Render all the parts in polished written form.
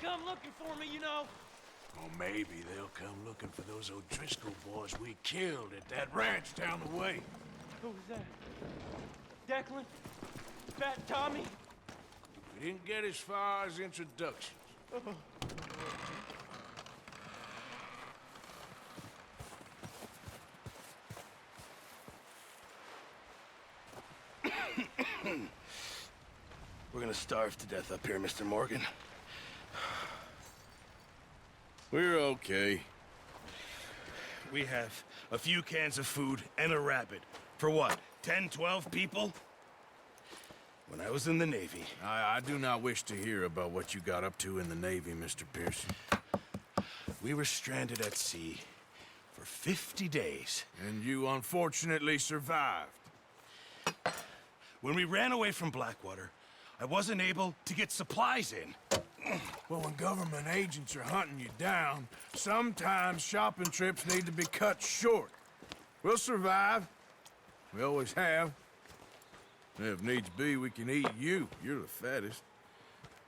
come looking for me, you know. Or maybe they'll come looking for those O'Driscoll boys we killed at that ranch down the way. Who was that? Declan? Fat Tommy? We didn't get as far as introductions. We're gonna starve to death up here, Mr. Morgan. We're okay. We have a few cans of food and a rabbit. For what, 10, 12 people? When I was in the Navy... I do not wish to hear about what you got up to in the Navy, Mr. Pearson. We were stranded at sea for 50 days. And you unfortunately survived. When we ran away from Blackwater, I wasn't able to get supplies in. Well, when government agents are hunting you down, sometimes shopping trips need to be cut short. We'll survive. We always have. If needs be, we can eat you. You're the fattest.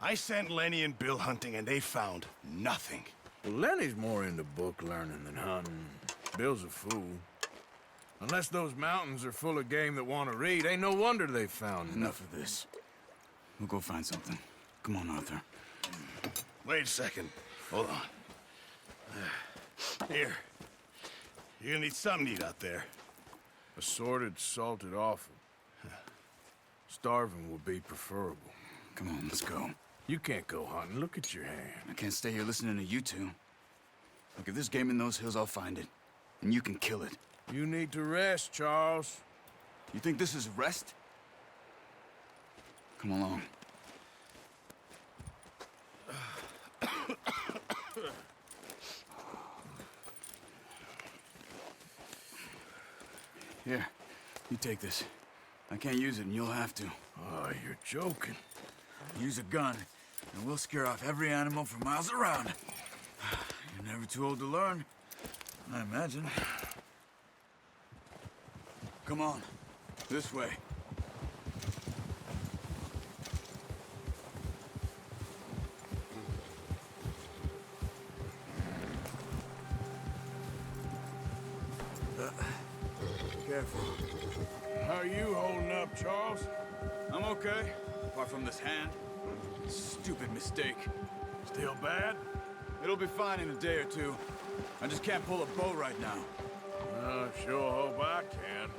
I sent Lenny and Bill hunting, and they found nothing. Well, Lenny's more into book learning than hunting. Bill's a fool. Unless those mountains are full of game that want to read, ain't no wonder they found Enough of this. We'll go find something. Come on, Arthur. Wait a second. Hold on. Here. You're gonna need something to eat out there. Assorted, salted offal. Starving would be preferable. Come on, let's go. You can't go hunting. Look at your hand. I can't stay here listening to you two. Look, if there's game in those hills, I'll find it. And you can kill it. You need to rest, Charles. You think this is rest? Come along. Here, you take this. I can't use it, and you'll have to. Oh, you're joking. Use a gun, and we'll scare off every animal for miles around. You're never too old to learn, I imagine. Come on, this way. Careful. How are you holding up, Charles? I'm okay, apart from this hand. Stupid mistake. Still bad? It'll be fine in a day or two. I just can't pull a bow right now. I sure hope I can.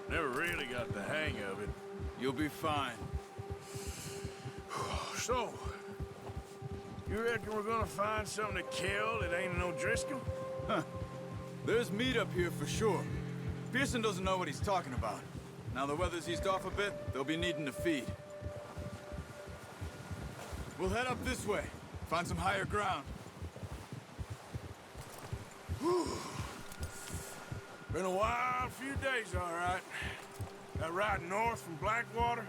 Never really got the hang of it. You'll be fine. So, you reckon we're gonna find something to kill that ain't no Driscoll? Huh. There's meat up here for sure. Pearson doesn't know what he's talking about. Now the weather's eased off a bit, they'll be needing to feed. We'll head up this way. Find some higher ground. Whew. Been a wild few days, all right. That ride north from Blackwater,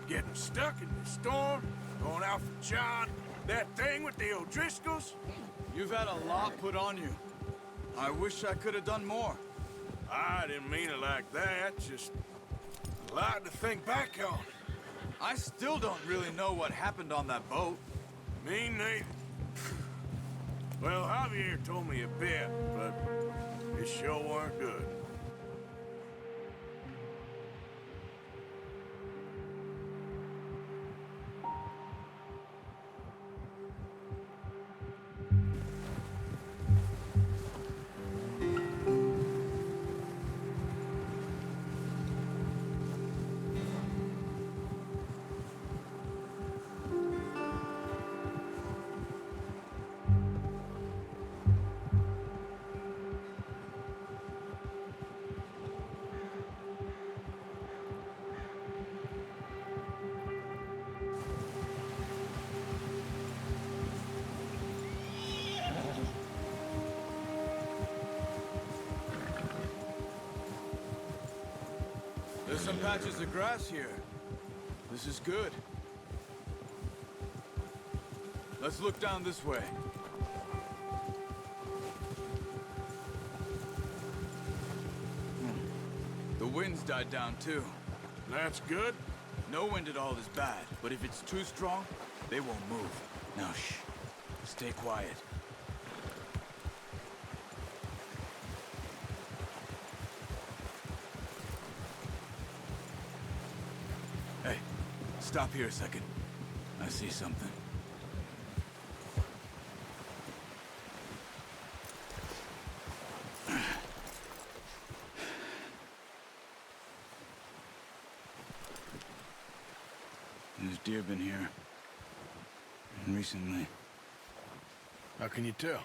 getting stuck in the storm, going out for John, that thing with the O'Driscolls. You've had a lot put on you. I wish I could have done more. I didn't mean it like that, just a lot to think back on. I still don't really know what happened on that boat. Me neither. Well, Javier told me a bit, but it sure weren't good. There's some patches of grass here. This is good. Let's look down this way. The wind's died down too. That's good. No wind at all is bad, but if it's too strong, they won't move. Now shh, Stay quiet. Hey, stop here a second. I see something. There's deer been here. And recently. How can you tell?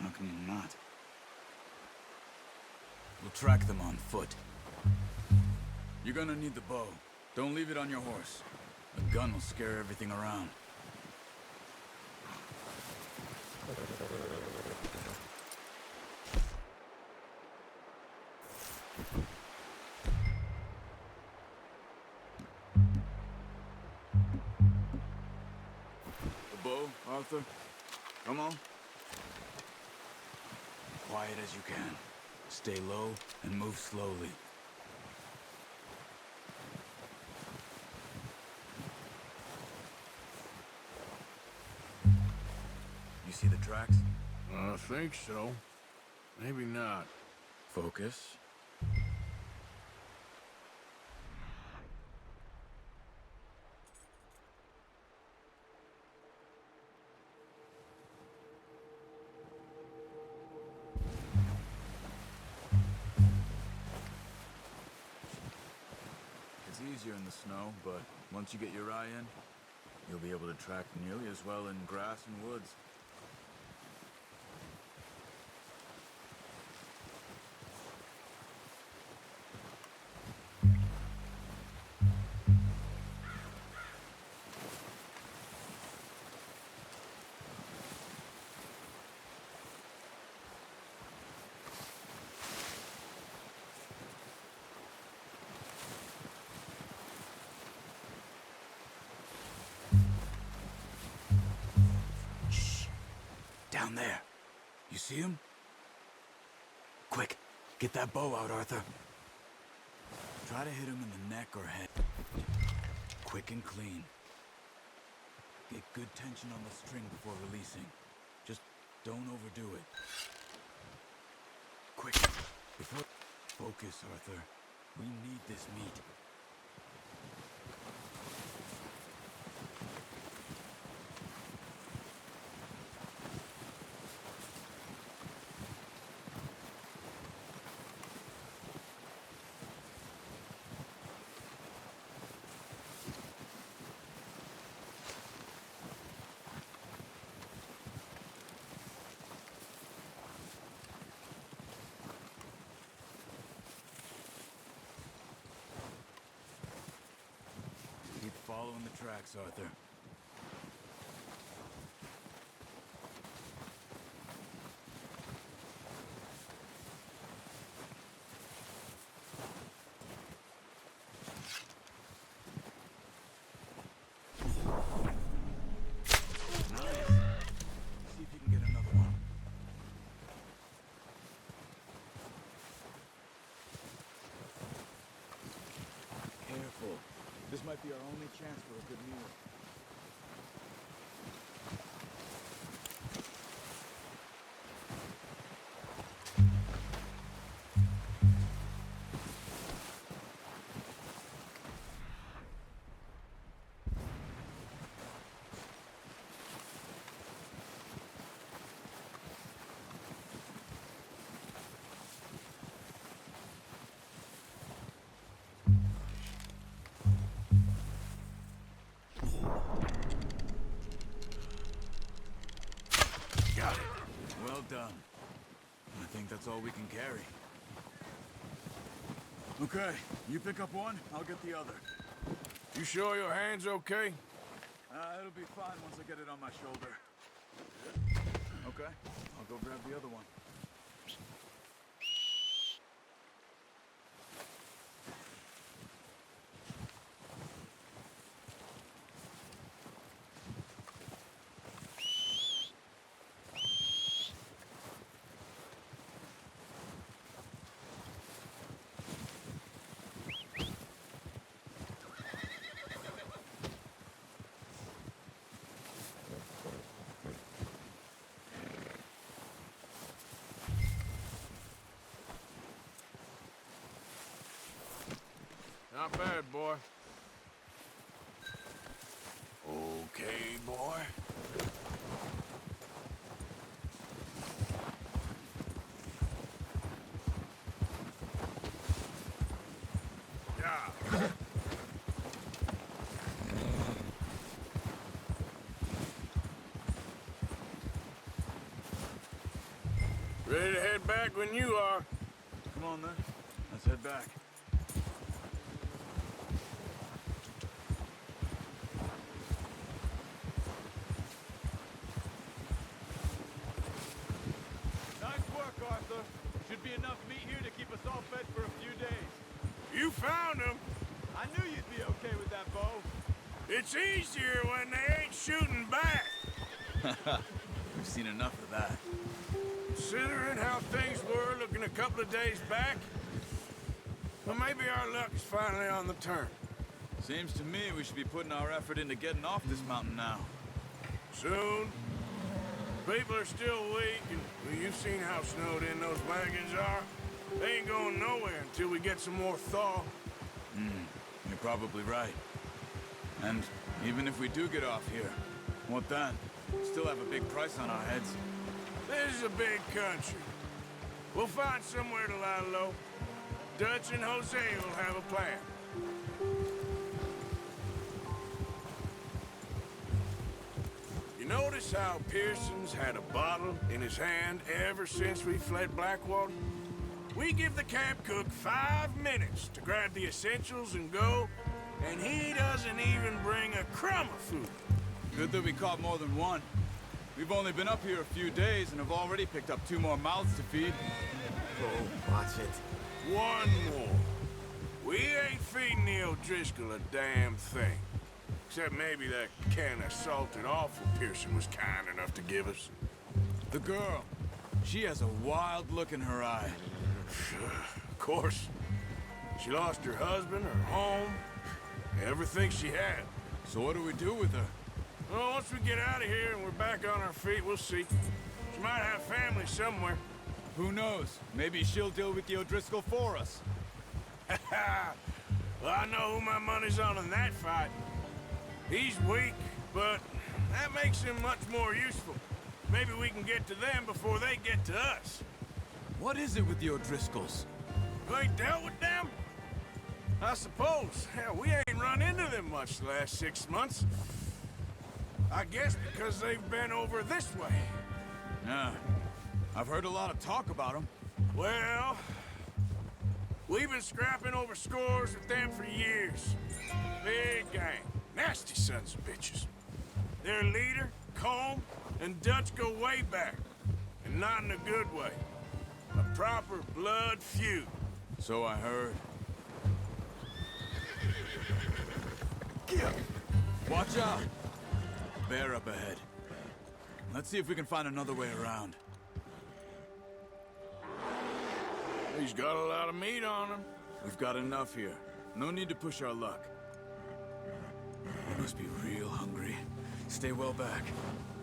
How can you not? We'll track them on foot. You're gonna need the bow. Don't leave it on your horse. A gun will scare everything around. The bow, Arthur? Come on. Quiet as you can. Stay low and move slowly. You see the tracks? I think so. Maybe not. Focus. It's easier in the snow, but once you get your eye in, you'll be able to track nearly as well in grass and woods. Down there. You see him? Quick, get that bow out, Arthur. Try to hit him in the neck or head. Quick and clean. Get good tension on the string before releasing. Just don't overdo it. Quick, before... Focus, Arthur. We need this meat. Keep following the tracks, Arthur. Nice. See if you can get another one. Careful. This might be our only chance for a good meal. Got it. Well done. I think that's all we can carry. Okay, you pick up one, I'll get the other. You sure your hand's okay? It'll be fine once I get it on my shoulder. Okay, I'll go grab the other one. Not bad, boy. Okay, boy. Yeah. Ready to head back when you are. Come on, then. Let's head back. Nice work, Arthur. Should be enough meat here to keep us all fed for a few days. You found him. I knew you'd be okay with that bow. It's easier when they ain't shooting back. We've seen enough of that. Considering how things were looking a couple of days back, well, maybe our luck is finally on the turn. Seems to me we should be putting our effort into getting off this mountain now. Soon. People are still weak, and well, you've seen how snowed in those wagons are. They ain't going nowhere until we get some more thaw. You're probably right. And even if we do get off here, what then? We still have a big price on our heads. This is a big country. We'll find somewhere to lie low. Dutch and Jose will have a plan. You notice how Pearson's had a bottle in his hand ever since we fled Blackwater? We give the camp cook 5 minutes to grab the essentials and go, and he doesn't even bring a crumb of food. Good that we caught more than one. We've only been up here a few days and have already picked up 2 more mouths to feed. Oh, watch it. One more. We ain't feeding the O'Driscoll a damn thing. Except maybe that can of salted offal Pearson was kind enough to give us. The girl. She has a wild look in her eye. Of course. She lost her husband, her home, everything she had. So what do we do with her? Well, once we get out of here and we're back on our feet, we'll see. She might have family somewhere. Who knows? Maybe she'll deal with the O'Driscoll for us. Well, I know who my money's on in that fight. He's weak, but that makes him much more useful. Maybe we can get to them before they get to us. What is it with the O'Driscolls? You ain't dealt with them? I suppose. Hell, we ain't run into them much the last 6 months. I guess because they've been over this way. Yeah. I've heard a lot of talk about them. Well, we've been scrapping over scores with them for years. Big gang. Nasty sons of bitches. Their leader, Combe, and Dutch go way back. And not in a good way. A proper blood feud. So I heard. Watch out! Bear up ahead. Let's see if we can find another way around. He's got a lot of meat on him. We've got enough here. No need to push our luck. We must be real hungry. Stay well back.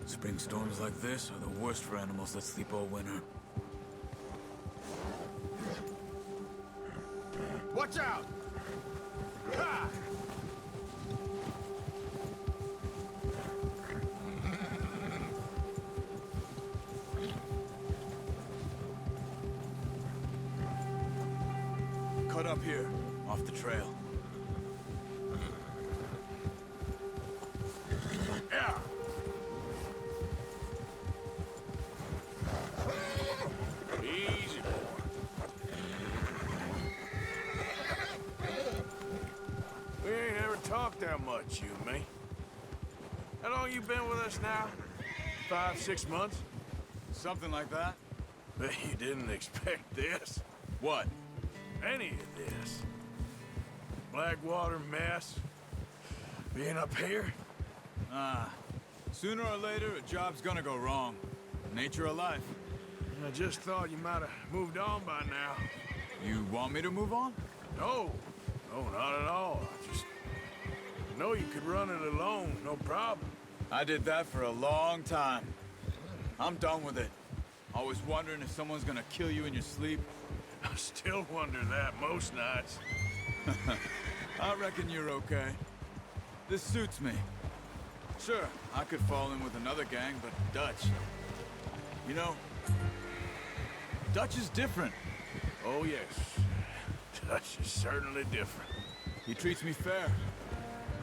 Spring storms like this are the worst for animals that sleep all winter. Watch out! Ha! Cut up here, off the trail. Yeah! Easy, boy. We ain't ever talked that much, you and me. How long you been with us now? 5, 6 months? Something like that? Bet you didn't expect this. What? Any of this. Blackwater mess. Being up here. Sooner or later, a job's gonna go wrong. Nature of life. I just thought you might have moved on by now. You want me to move on? No. No, not at all. I just know you could run it alone, no problem. I did that for a long time. I'm done with it. Always wondering if someone's gonna kill you in your sleep. I still wonder that most nights. I reckon you're okay. This suits me. Sure, I could fall in with another gang, but Dutch... You know, Dutch is different. Oh, yes. Dutch is certainly different. He treats me fair.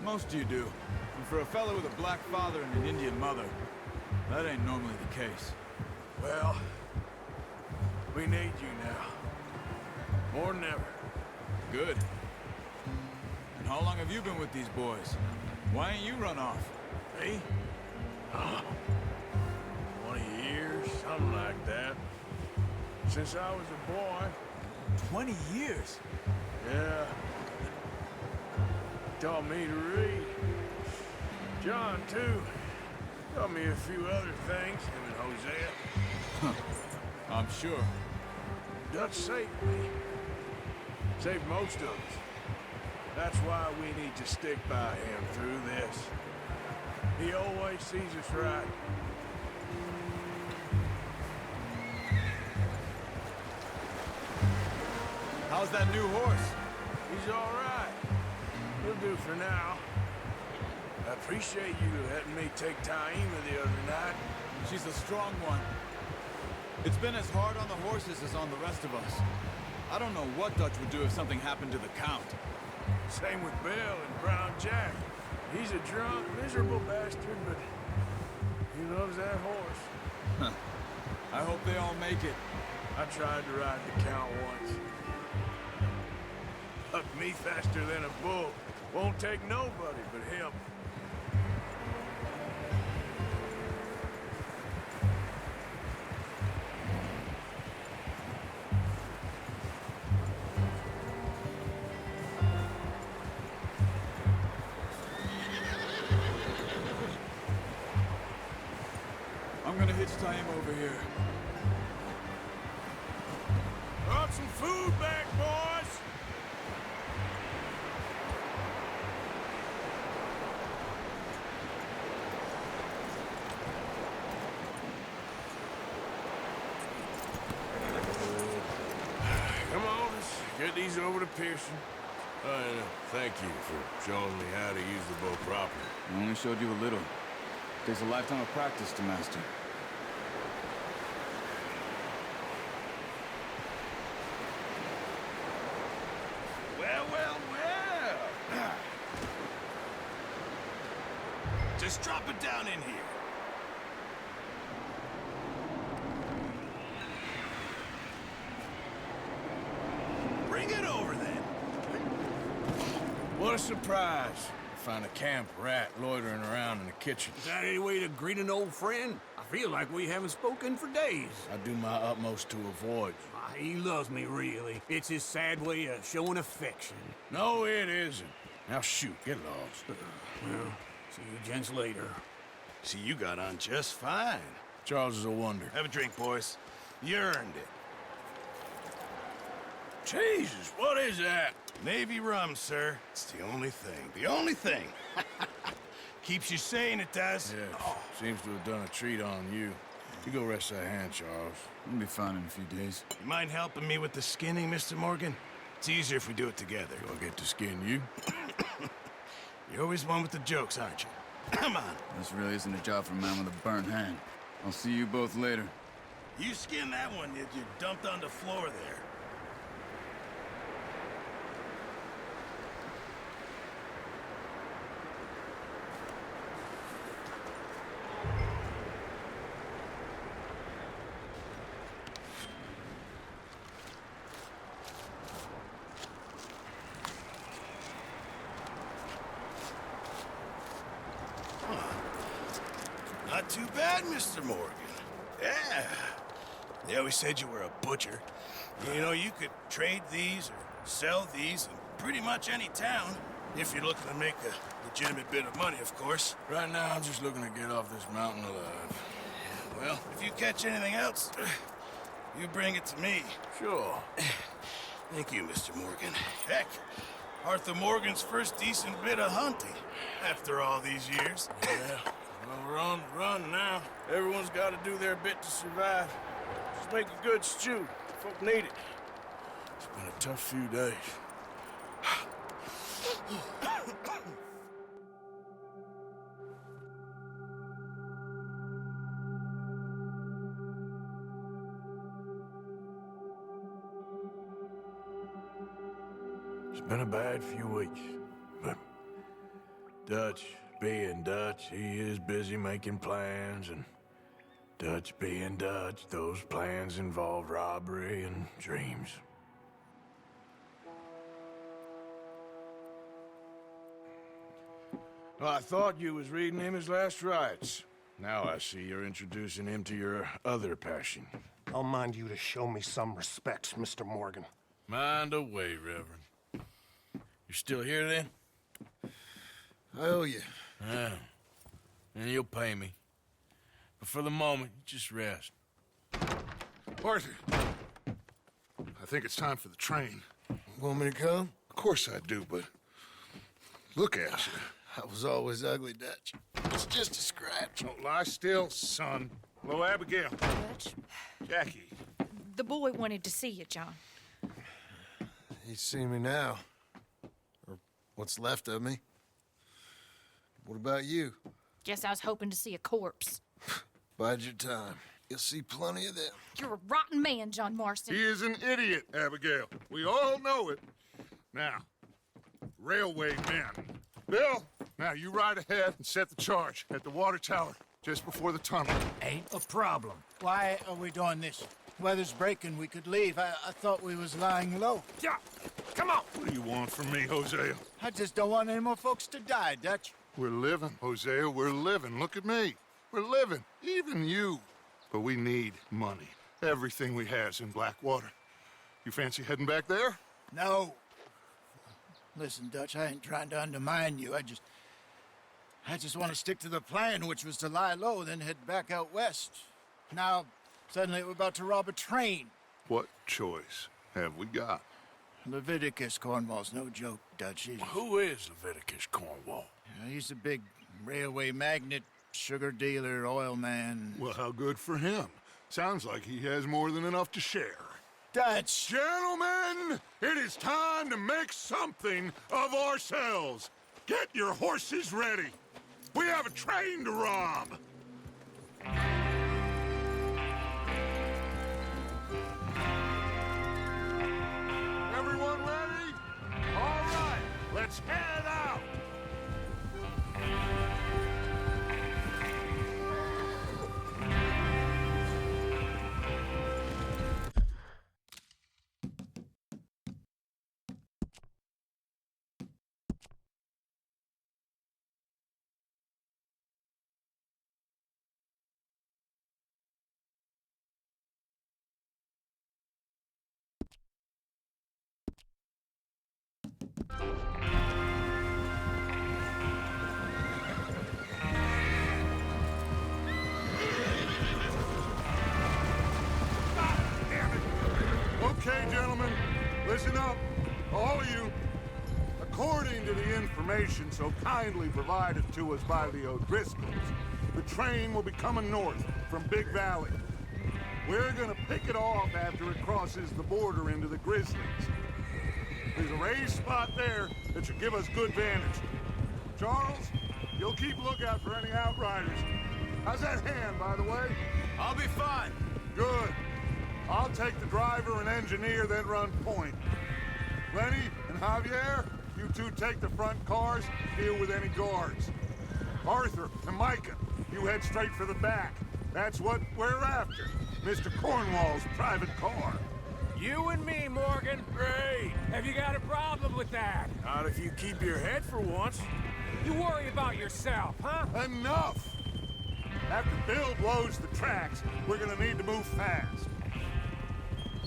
Most of you do. And for a fellow with a black father and an Indian mother, that ain't normally the case. Well, we need you now. More than ever. Good. And how long have you been with these boys? Why ain't you run off? Me? 20 years, something like that. Since I was a boy. 20 years? Yeah. Taught me to read. John, too. Taught me a few other things, him and Hosea. I'm sure. Dutch saved me. Saved most of us. That's why we need to stick by him through this. He always sees us right. How's that new horse? He's all right. He'll do for now. I appreciate you letting me take Taima the other night. She's a strong one. It's been as hard on the horses as on the rest of us. I don't know what Dutch would do if something happened to the Count. Same with Bill and Brown Jack. He's a drunk, miserable bastard, but he loves that horse. I hope they all make it. I tried to ride the Count once. Hucked me faster than a bull. Won't take nobody but him. I'm gonna hitch time over here. Brought some food back, boys! Come on, let's get these over to Pearson. Thank you for showing me how to use the bow properly. I only showed you a little. Takes a lifetime of practice to master. Well, well, well. Just drop it down in here. Bring it over then. What a surprise. Find a camp rat loitering around in the kitchen. Is that any way to greet an old friend? I feel like we haven't spoken for days. I do my utmost to avoid you. He loves me, really. It's his sad way of showing affection. No, it isn't. Now shoot, get lost. Well, see you gents later. See, you got on just fine. Charles is a wonder. Have a drink, boys. You earned it. Jesus, what is that? Navy rum, sir. It's the only thing. The only thing. Keeps you sane, it does. Yeah, seems to have done a treat on you. You go rest that hand, Charles. I'll be fine in a few days. You mind helping me with the skinning, Mr. Morgan? It's easier if we do it together. Do I get to skin you? You're always one with the jokes, aren't you? Come on. This really isn't a job for a man with a burnt hand. I'll see you both later. You skin that one that you dumped on the floor there. Not too bad, Mr. Morgan. Yeah. They always said you were a butcher. You know, you could trade these or sell these in pretty much any town. If you're looking to make a legitimate bit of money, of course. Right now, I'm just looking to get off this mountain alive. Well, if you catch anything else, you bring it to me. Sure. Thank you, Mr. Morgan. Heck, Arthur Morgan's first decent bit of hunting after all these years. Yeah. Well, we're on the run now. Everyone's got to do their bit to survive. Just make a good stew. Folk need it. It's been a tough few days. It's been a bad few weeks, but Dutch being Dutch, he is busy making plans, and Dutch being Dutch, those plans involve robbery and dreams. Well, I thought you was reading him his last rites. Now I see you're introducing him to your other passion. I'll mind you to show me some respect, Mr. Morgan. Mind away, Reverend. You still here, then? I owe you. Yeah. And you'll pay me. But for the moment, just rest. Arthur, I think it's time for the train. Want me to come? Of course I do, but look at you. I was always ugly, Dutch. It's just a scratch. Don't lie still, son. Hello, Abigail. Dutch, Jackie. the boy wanted to see you, John. You see me now. Or what's left of me. What about you? Guess I was hoping to see a corpse. Bide your time. You'll see plenty of them. You're a rotten man, John Marston. He is an idiot, Abigail. We all know it. Now, railway men. Bill, now you ride ahead and set the charge at the water tower just before the tunnel. Ain't a problem. Why are we doing this? Weather's breaking. We could leave. I thought we was lying low. Yeah, come on. What do you want from me, Hosea? I just don't want any more folks to die, Dutch. We're living, Hosea. We're living. Look at me. We're living. Even you. But we need money. Everything we has in Blackwater. You fancy heading back there? No. Listen, Dutch, I ain't trying to undermine you. I just want to stick to the plan, which was to lie low, then head back out west. Now, suddenly we're about to rob a train. What choice have we got? Leviticus Cornwall's no joke, Dutch. Who is Leviticus Cornwall? He's a big railway magnate, sugar dealer, oil man. Well, how good for him. Sounds like he has more than enough to share. Dutch! Gentlemen, it is time to make something of ourselves. Get your horses ready. We have a train to rob. Everyone ready? All right, let's head out. Okay, gentlemen, listen up, all of you. According to the information so kindly provided to us by the O'Driscolls, the train will be coming north from Big Valley. We're gonna pick it off after it crosses the border into the Grizzlies. There's a raised spot there that should give us good vantage. Charles, you'll keep lookout for any outriders. How's that hand, by the way? I'll be fine. Good. I'll take the driver and engineer, then run point. Lenny and Javier, you two take the front cars, deal with any guards. Arthur and Micah, you head straight for the back. That's what we're after. Mr. Cornwall's private car. You and me, Morgan. Great. Have you got a problem with that? Not if you keep your head for once. You worry about yourself, huh? Enough! After Bill blows the tracks, we're gonna need to move fast.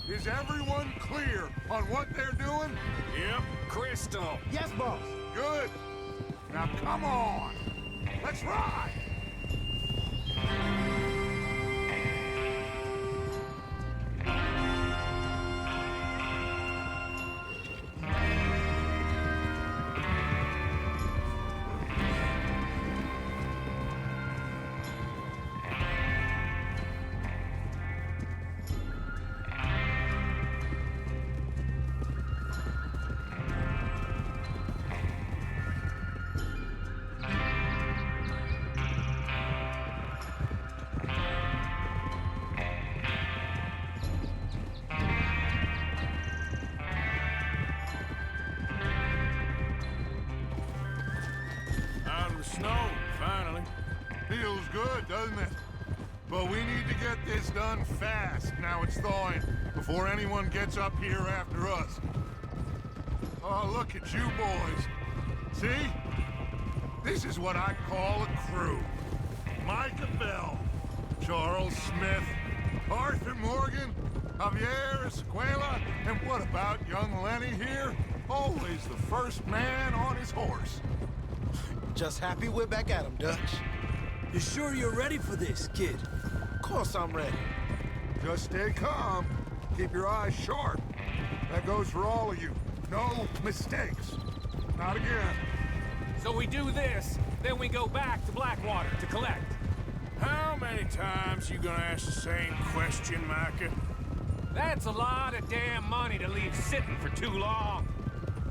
Is everyone clear on what they're doing? Yep. Crystal. Yes, boss. Good. Now come on. Let's ride. feels good, doesn't it? But we need to get this done fast. Now it's thawing, before anyone gets up here after us. Oh, look at you boys. See? This is what I call a crew. Micah Bell, Charles Smith, Arthur Morgan, Javier Escuela, and what about young Lenny here? Always the first man on his horse. Just happy we're back at him, Dutch. You sure you're ready for this, kid? Of course I'm ready. Just stay calm. Keep your eyes sharp. That goes for all of you. No mistakes. Not again. So we do this, then we go back to Blackwater to collect. How many times you gonna ask the same question, Micah? That's a lot of damn money to leave sitting for too long.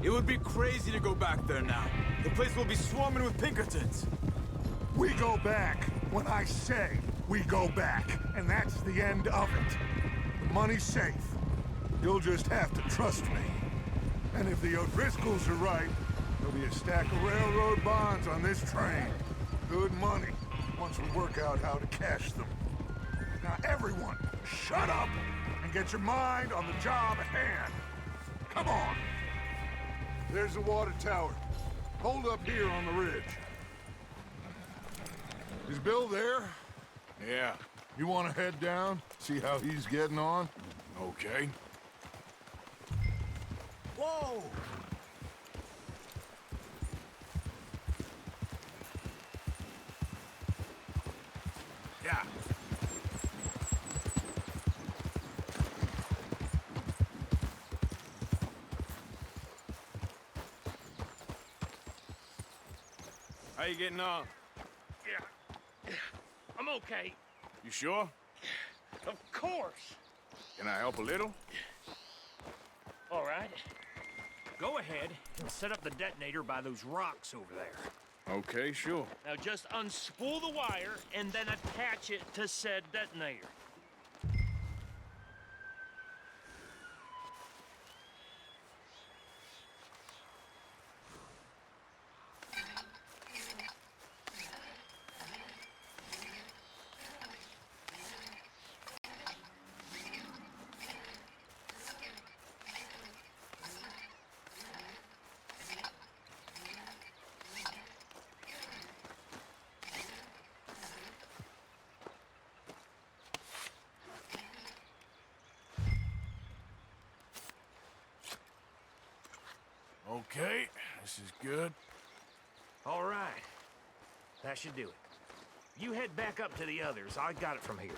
It would be crazy to go back there now. The place will be swarming with Pinkertons. We go back when I say we go back, and that's the end of it. The money's safe. You'll just have to trust me. And if the O'Driscolls are right, there'll be a stack of railroad bonds on this train. Good money, once we work out how to cash them. Now everyone, shut up and get your mind on the job at hand. Come on. There's the water tower. Hold up here on the ridge. Is Bill there? Yeah, You want to head down, see how he's getting on? okay. Whoa! Yeah. How you getting on? Yeah. I'm okay. You sure? Of course. Can I help a little? All right. Go ahead and set up the detonator by those rocks over there. Okay, sure. Now just unspool the wire and then attach it to said detonator. Okay, this is good. All right. That should do it. You head back up to the others. I got it from here.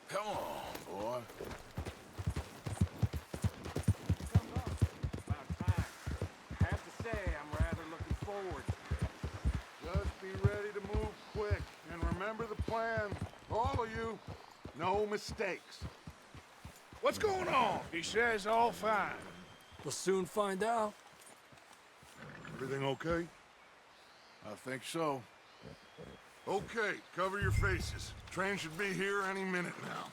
Come on, boy. About time. I have to say, I'm rather looking forward to it. Just be ready to move quick. And remember the plan. All of you, no mistakes. What's going on? He says all fine. We'll soon find out. Everything okay? I think so. Okay, cover your faces. Train should be here any minute now.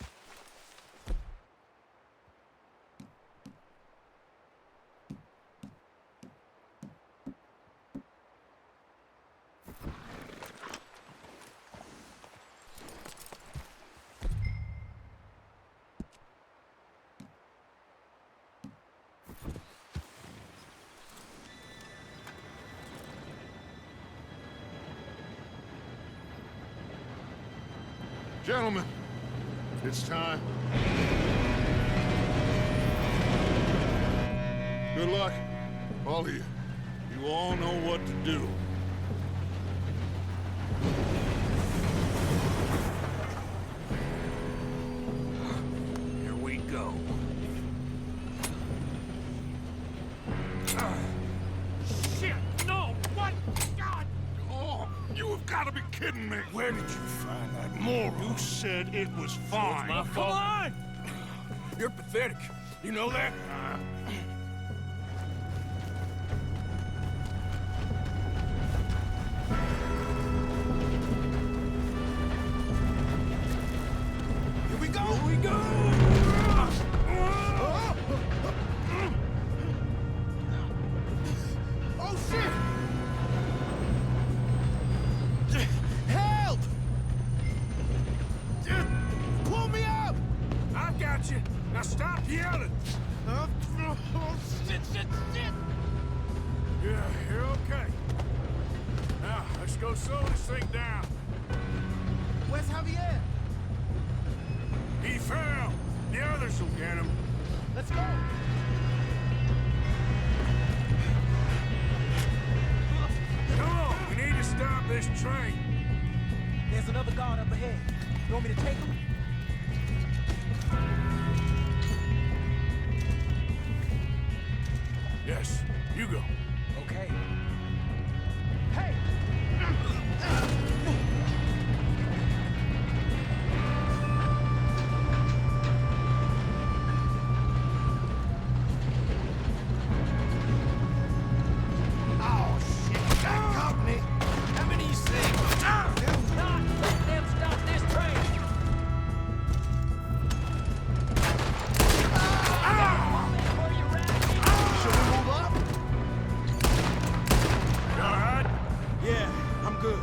Gentlemen, it's time. Good luck, all of you. You all know what to do. Here we go. Shit! No! What? God! Oh, you have got to be kidding me. Where did you find that moron? You said it was It's fine. my fault. Come on! You're pathetic. You know that? Here we go! Here we go! Oh, shit! Help! go slow this thing down. Where's Javier? He fell. The others will get him. Let's go. Come on, we need to stop this train. There's another guard up ahead. You want me to take him? Yes, you go. Okay. Hey! Oh, shit. Got company. How many you see? Do not let them stop this train! Where you at? Should we move up? You all right? Yeah, I'm good.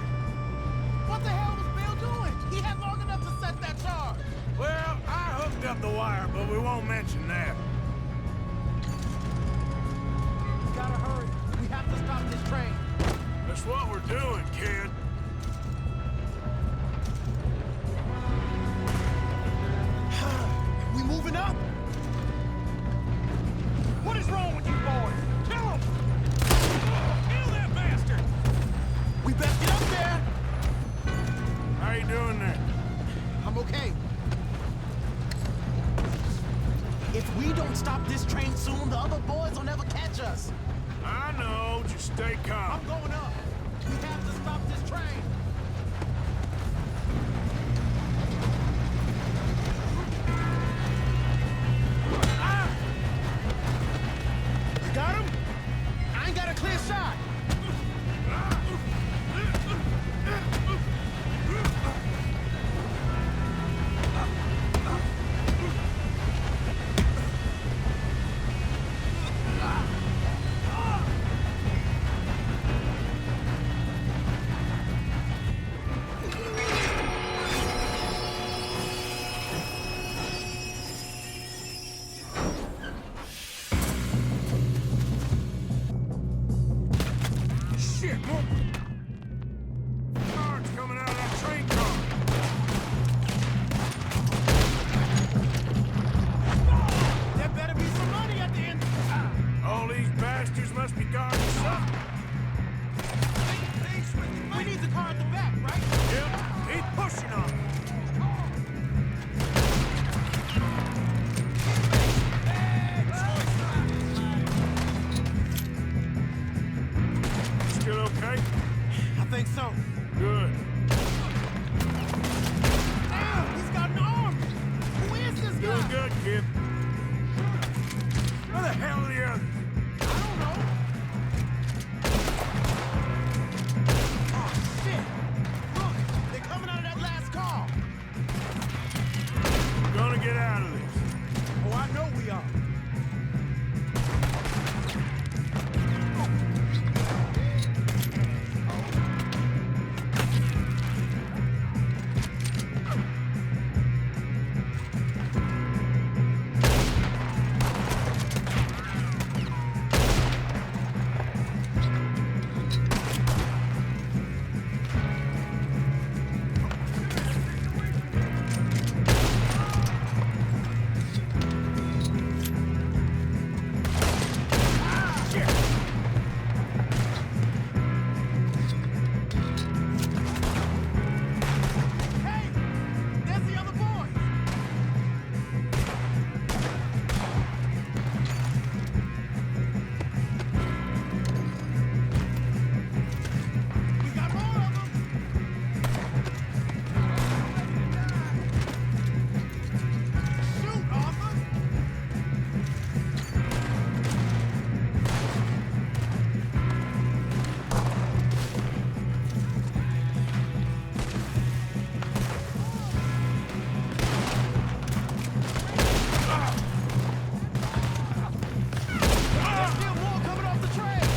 What the hell was Bill doing? He had long enough to set that charge. Well, I hooked up the wire, but we won't mention that. We gotta hurry. We have to stop this train. That's what we're doing, kid. We moving up? What is wrong with you boys? Kill him! Kill that bastard! We best get up there. How you doing there? I'm okay. If we don't stop this train soon, the other boys will never catch us. I know, just stay calm. I'm going up. We have to stop this train. You got him? I ain't got a clear shot. Shit, more guards coming out of that train car. There better be some money at the end. All these bastards must be guarding something. We need the car at the back, right? Yep, keep pushing on it. Still okay? I think so. Good. Damn, he's got an arm. Who is this Doing guy? good, kid. Where the hell are the others? I don't know. Oh, shit. Look, they're coming out of that last car. We're gonna get out of this. Oh, I know we are. Hey, there's the other boys. We got more of them. Shoot, Arthur. There's still more coming off the train.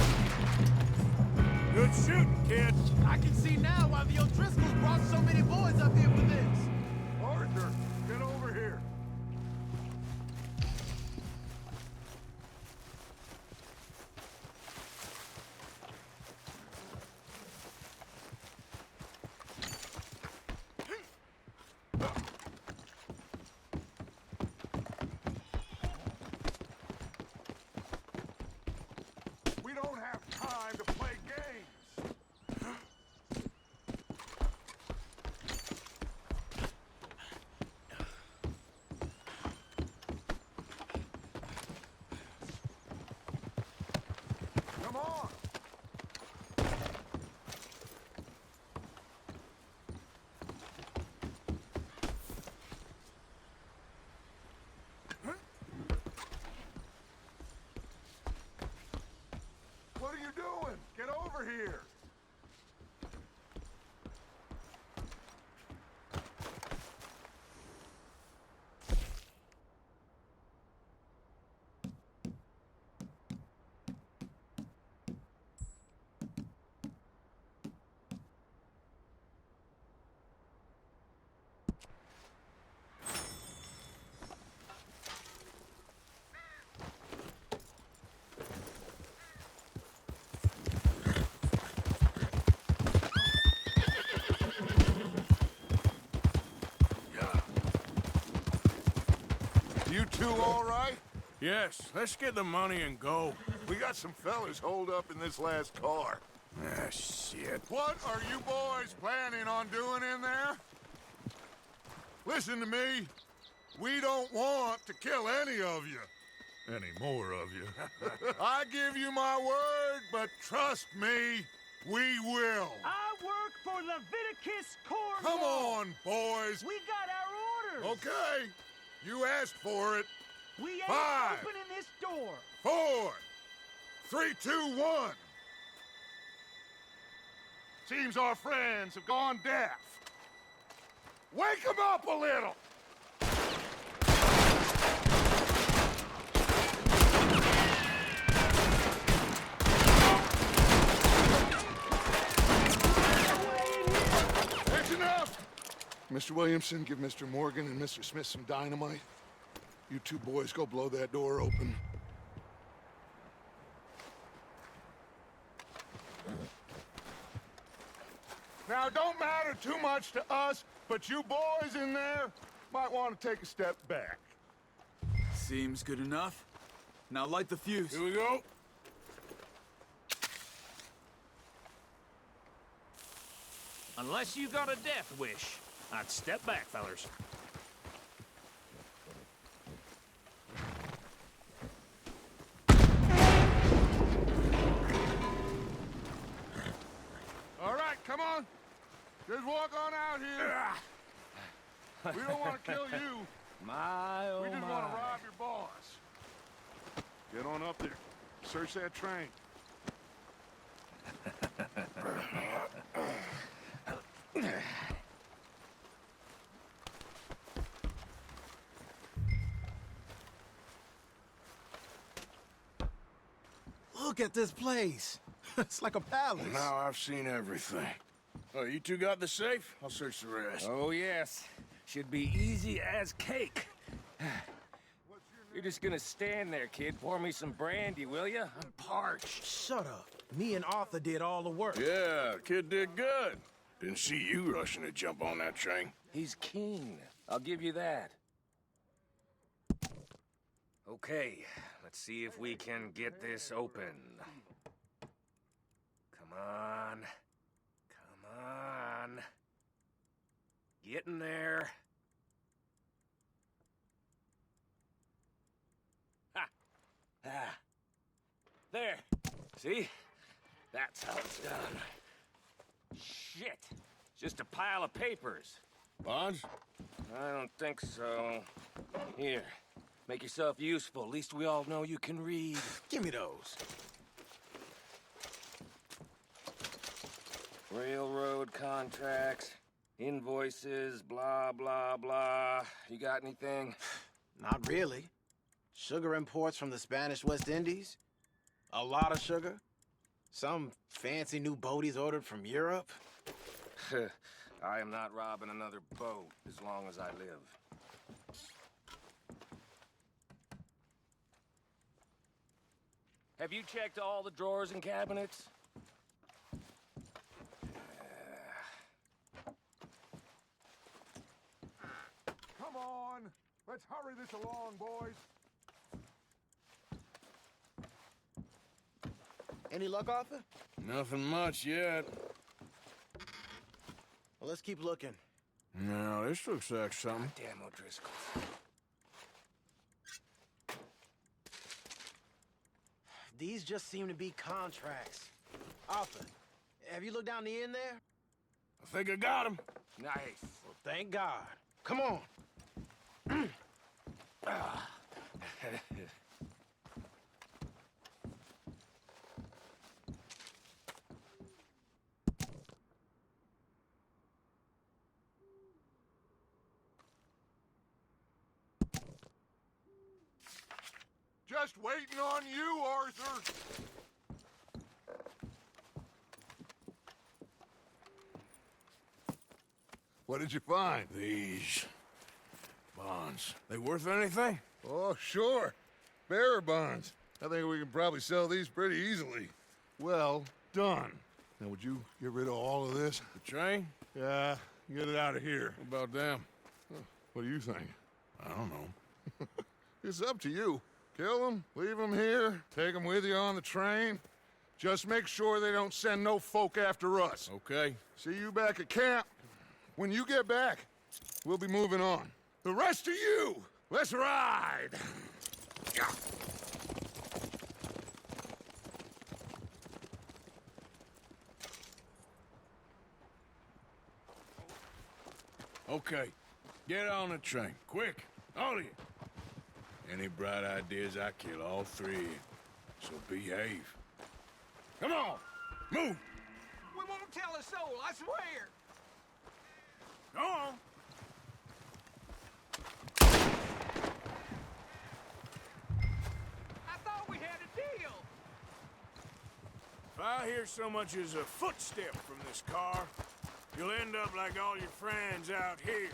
Good shooting, kid. I can see now why the O'Driscolls brought so many boys up here for this. Arthur, get over here. over here! You two all right? Yes, let's get the money and go. We got some fellas holed up in this last car. Ah, shit. What are you boys planning on doing in there? Listen to me. We don't want to kill any of you. Any more of you. I give you my word, but trust me, we will. I work for Leviticus Corps. Come on, boys. We got our orders. Okay. You asked for it. We ain't 5, opening this door. 4, 3, 2, 1. Seems our friends have gone deaf. Wake them up a little! That's enough! Mr. Williamson, give Mr. Morgan and Mr. Smith some dynamite. You two boys go blow that door open. Now, it don't matter too much to us, but you boys in there might want to take a step back. Seems good enough. Now light the fuse. Here we go. Unless you got a death wish, I'd step back, fellers. All right, come on. Just walk on out here. We don't want to kill you. My, oh We just my. want to rob your boss. Get on up there. Search that train. Look at this place. It's like a palace. Now I've seen everything. Oh, you two got the safe? I'll search the rest. Oh, yes. Should be easy as cake. You're just gonna stand there, kid. Pour me some brandy, will ya? I'm parched. Shut up. Me and Arthur did all the work. Yeah, kid did good. Didn't see you rushing to jump on that train. He's keen. I'll give you that. Okay, let's see if we can get this open. Come on. Come on. Getting there. Ha! Ah. There. See? That's how it's done. Shit. Just a pile of papers. Bonds? I don't think so. Here. Make yourself useful. At least we all know you can read. Give me those. Railroad contracts, invoices, blah, blah, blah. You got anything? Not really. Sugar imports from the Spanish West Indies. A lot of sugar. Some fancy new boat he's ordered from Europe. I am not robbing another boat as long as I live. Have you checked all the drawers and cabinets? Come on. Let's hurry this along, boys. Any luck, Arthur? Nothing much yet. Well, let's keep looking. No, this looks like something. Damn O'Driscolls. These just seem to be contracts. Arthur, have you looked down the end there? I think I got him. Nice. Well, thank God. Come on. just waiting on you, Arthur. What did you find? These bonds. They worth anything? Oh, sure. Bearer bonds. I think we can probably sell these pretty easily. Well done. Now, would you get rid of all of this? The train? Yeah, get it out of here. What about them? What do you think? I don't know. It's up to you. Kill them, leave them here, take them with you on the train. Just make sure they don't send no folk after us. Okay. See you back at camp. When you get back, we'll be moving on. The rest of you, let's ride! Yeah. Okay. Get on the train. Quick. All of you. Any bright ideas, I kill all three of you. So behave. Come on! Move! We won't tell a soul, I swear! Go on! I thought we had a deal! If I hear so much as a footstep from this car, you'll end up like all your friends out here.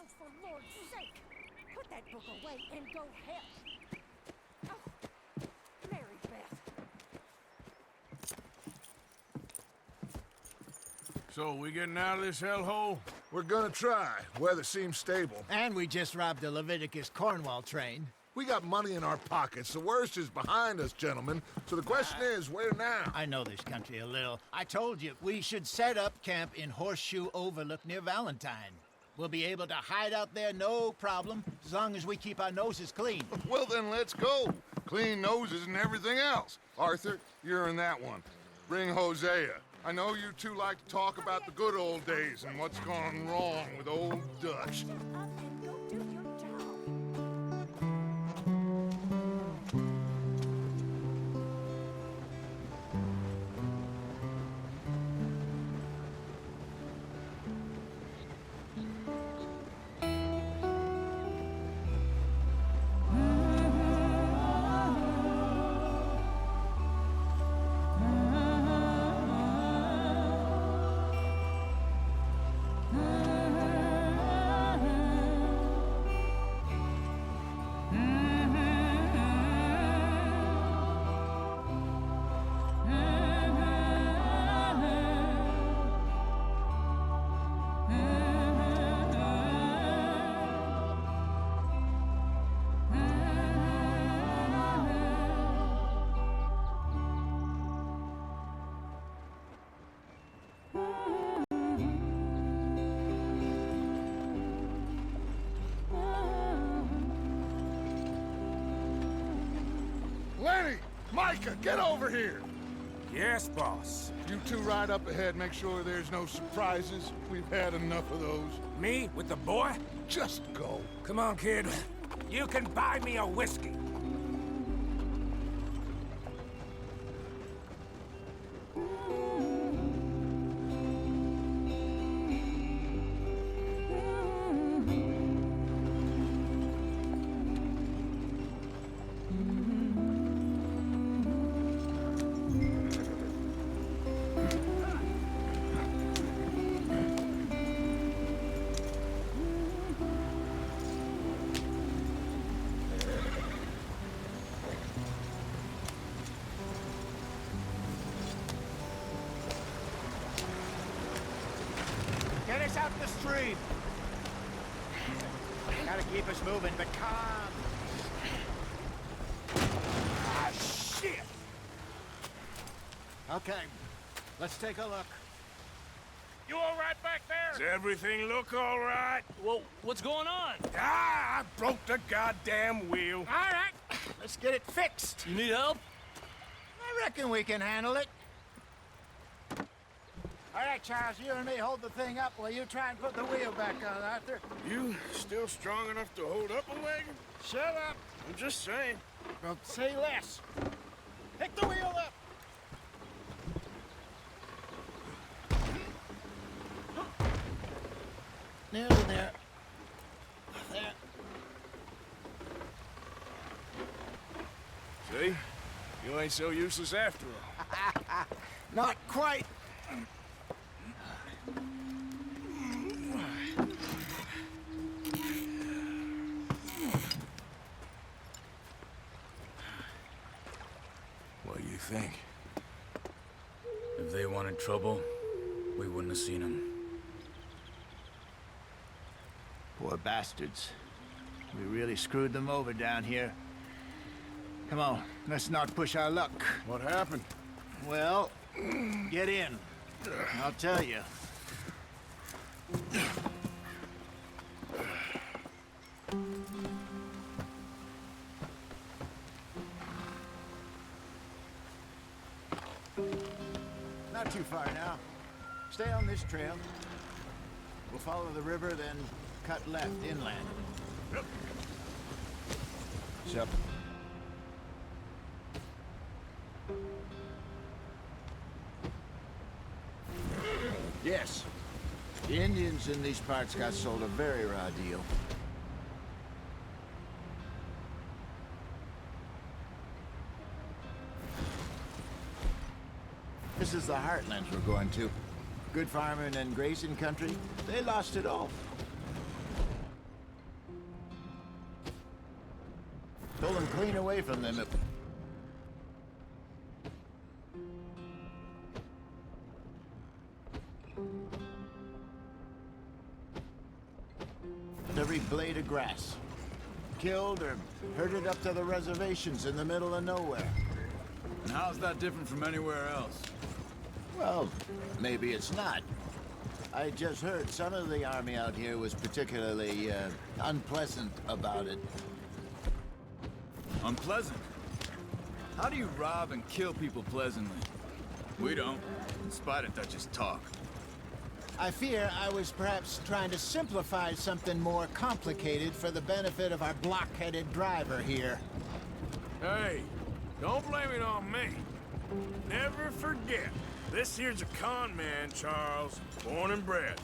Oh, for Lord's sake! Put that book away and go help! Oh, Mary Beth. So, we getting out of this hellhole? We're gonna try. Weather seems stable. And we just robbed the Leviticus Cornwall train. We got money in our pockets. The worst is behind us, gentlemen. So the question is, where now? I know this country a little. I told you, we should set up camp in Horseshoe Overlook near Valentine. We'll be able to hide out there no problem, as long as we keep our noses clean. Well, then let's go. Clean noses and everything else. Arthur, you're in that one. Bring Hosea. I know you two like to talk about the good old days and what's gone wrong with old Dutch. Shut up and go do your job. Lenny! Micah, get over here! Yes, boss. You two ride up ahead, make sure there's no surprises. We've had enough of those. Me with the boy? Just go. Come on, kid. You can buy me a whiskey. face out the stream. Gotta keep us moving, but calm. Ah, shit! Okay, let's take a look. You all right back there? Does everything look all right? Well, what's going on? Ah, I broke the goddamn wheel. All right, let's get it fixed. You need help? I reckon we can handle it. All right, Charles, you and me hold the thing up while you try and put the wheel back on, Arthur. You still strong enough to hold up a wagon? Shut up. I'm just saying. Well, say less. Pick the wheel up. Nearly there. There. See? You ain't so useless after all. Not quite. What do you think? If they wanted trouble, we wouldn't have seen them. Poor bastards. We really screwed them over down here. Come on, let's not push our luck. What happened? Well, get in. I'll tell you. Not too far now. Stay on this trail. We'll follow the river, then cut left inland. Sup? Yes. The Indians in these parts got sold a very raw deal. This is the heartlands we're going to. Good farming and grazing country. They lost it all. Pull them clean away from them. Every blade of grass. Killed or herded up to the reservations in the middle of nowhere. And how's that different from anywhere else? Well, maybe it's not. I just heard some of the army out here was particularly unpleasant about it. Unpleasant? How do you rob and kill people pleasantly? We don't, in spite of Dutch's talk. I fear I was perhaps trying to simplify something more complicated for the benefit of our block-headed driver here. Hey, don't blame it on me. Never forget, this here's a con man, Charles, born and bred.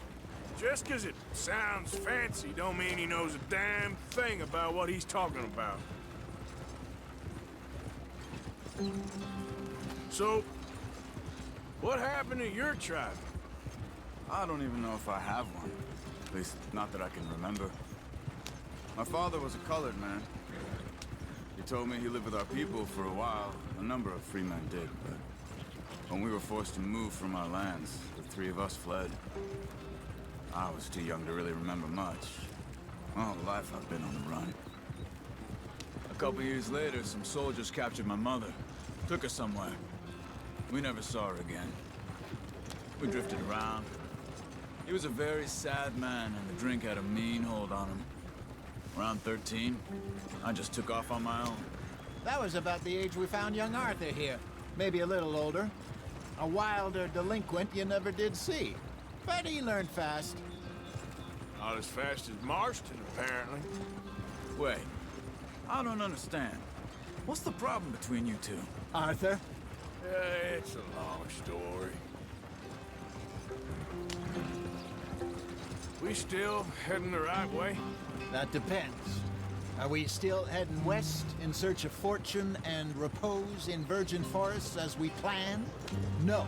Just 'cause it sounds fancy don't mean he knows a damn thing about what he's talking about. So, what happened to your tribe? I don't even know if I have one. At least, not that I can remember. My father was a colored man. He told me he lived with our people for a while. A number of free men did, but when we were forced to move from our lands, the three of us fled. I was too young to really remember much. All life I've been on the run. A couple years later, some soldiers captured my mother. Took her somewhere. We never saw her again. We drifted around. He was a very sad man, and the drink had a mean hold on him. Around 13, I just took off on my own. That was about the age we found young Arthur here. Maybe a little older. A wilder delinquent you never did see. But he learned fast. Not as fast as Marston, apparently. Wait, I don't understand. What's the problem between you two? Arthur? It's a long story. We still heading the right way? That depends. Are we still heading west in search of fortune and repose in virgin forests as we planned? No.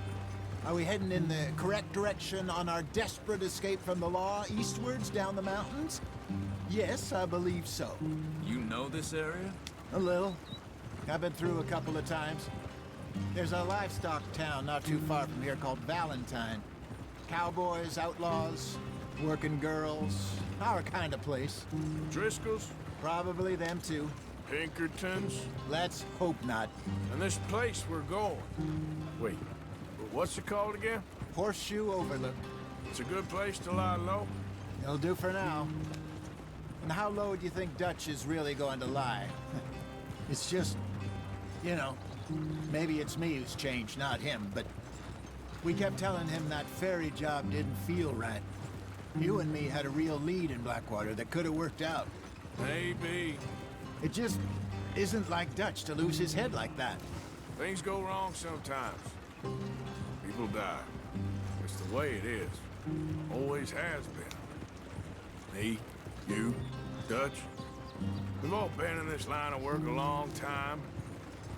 Are we heading in the correct direction on our desperate escape from the law eastwards down the mountains? Yes, I believe so. You know this area? A little. I've been through a couple of times. There's a livestock town not too far from here called Valentine. Cowboys, outlaws, working girls, our kind of place. Driscoll's, Probably them too. Pinkertons, Let's hope not. and this place we're going. Wait, what's it called again? Horseshoe Overlook. It's a good place to lie low. It'll do for now. And how low do you think Dutch is really going to lie? It's just, you know, maybe it's me who's changed, not him, but we kept telling him that ferry job didn't feel right. You and me had a real lead in Blackwater that could have worked out. Maybe. It just isn't like Dutch to lose his head like that. Things go wrong sometimes. People die. It's the way it is. Always has been. Me, you, Dutch. We've all been in this line of work a long time.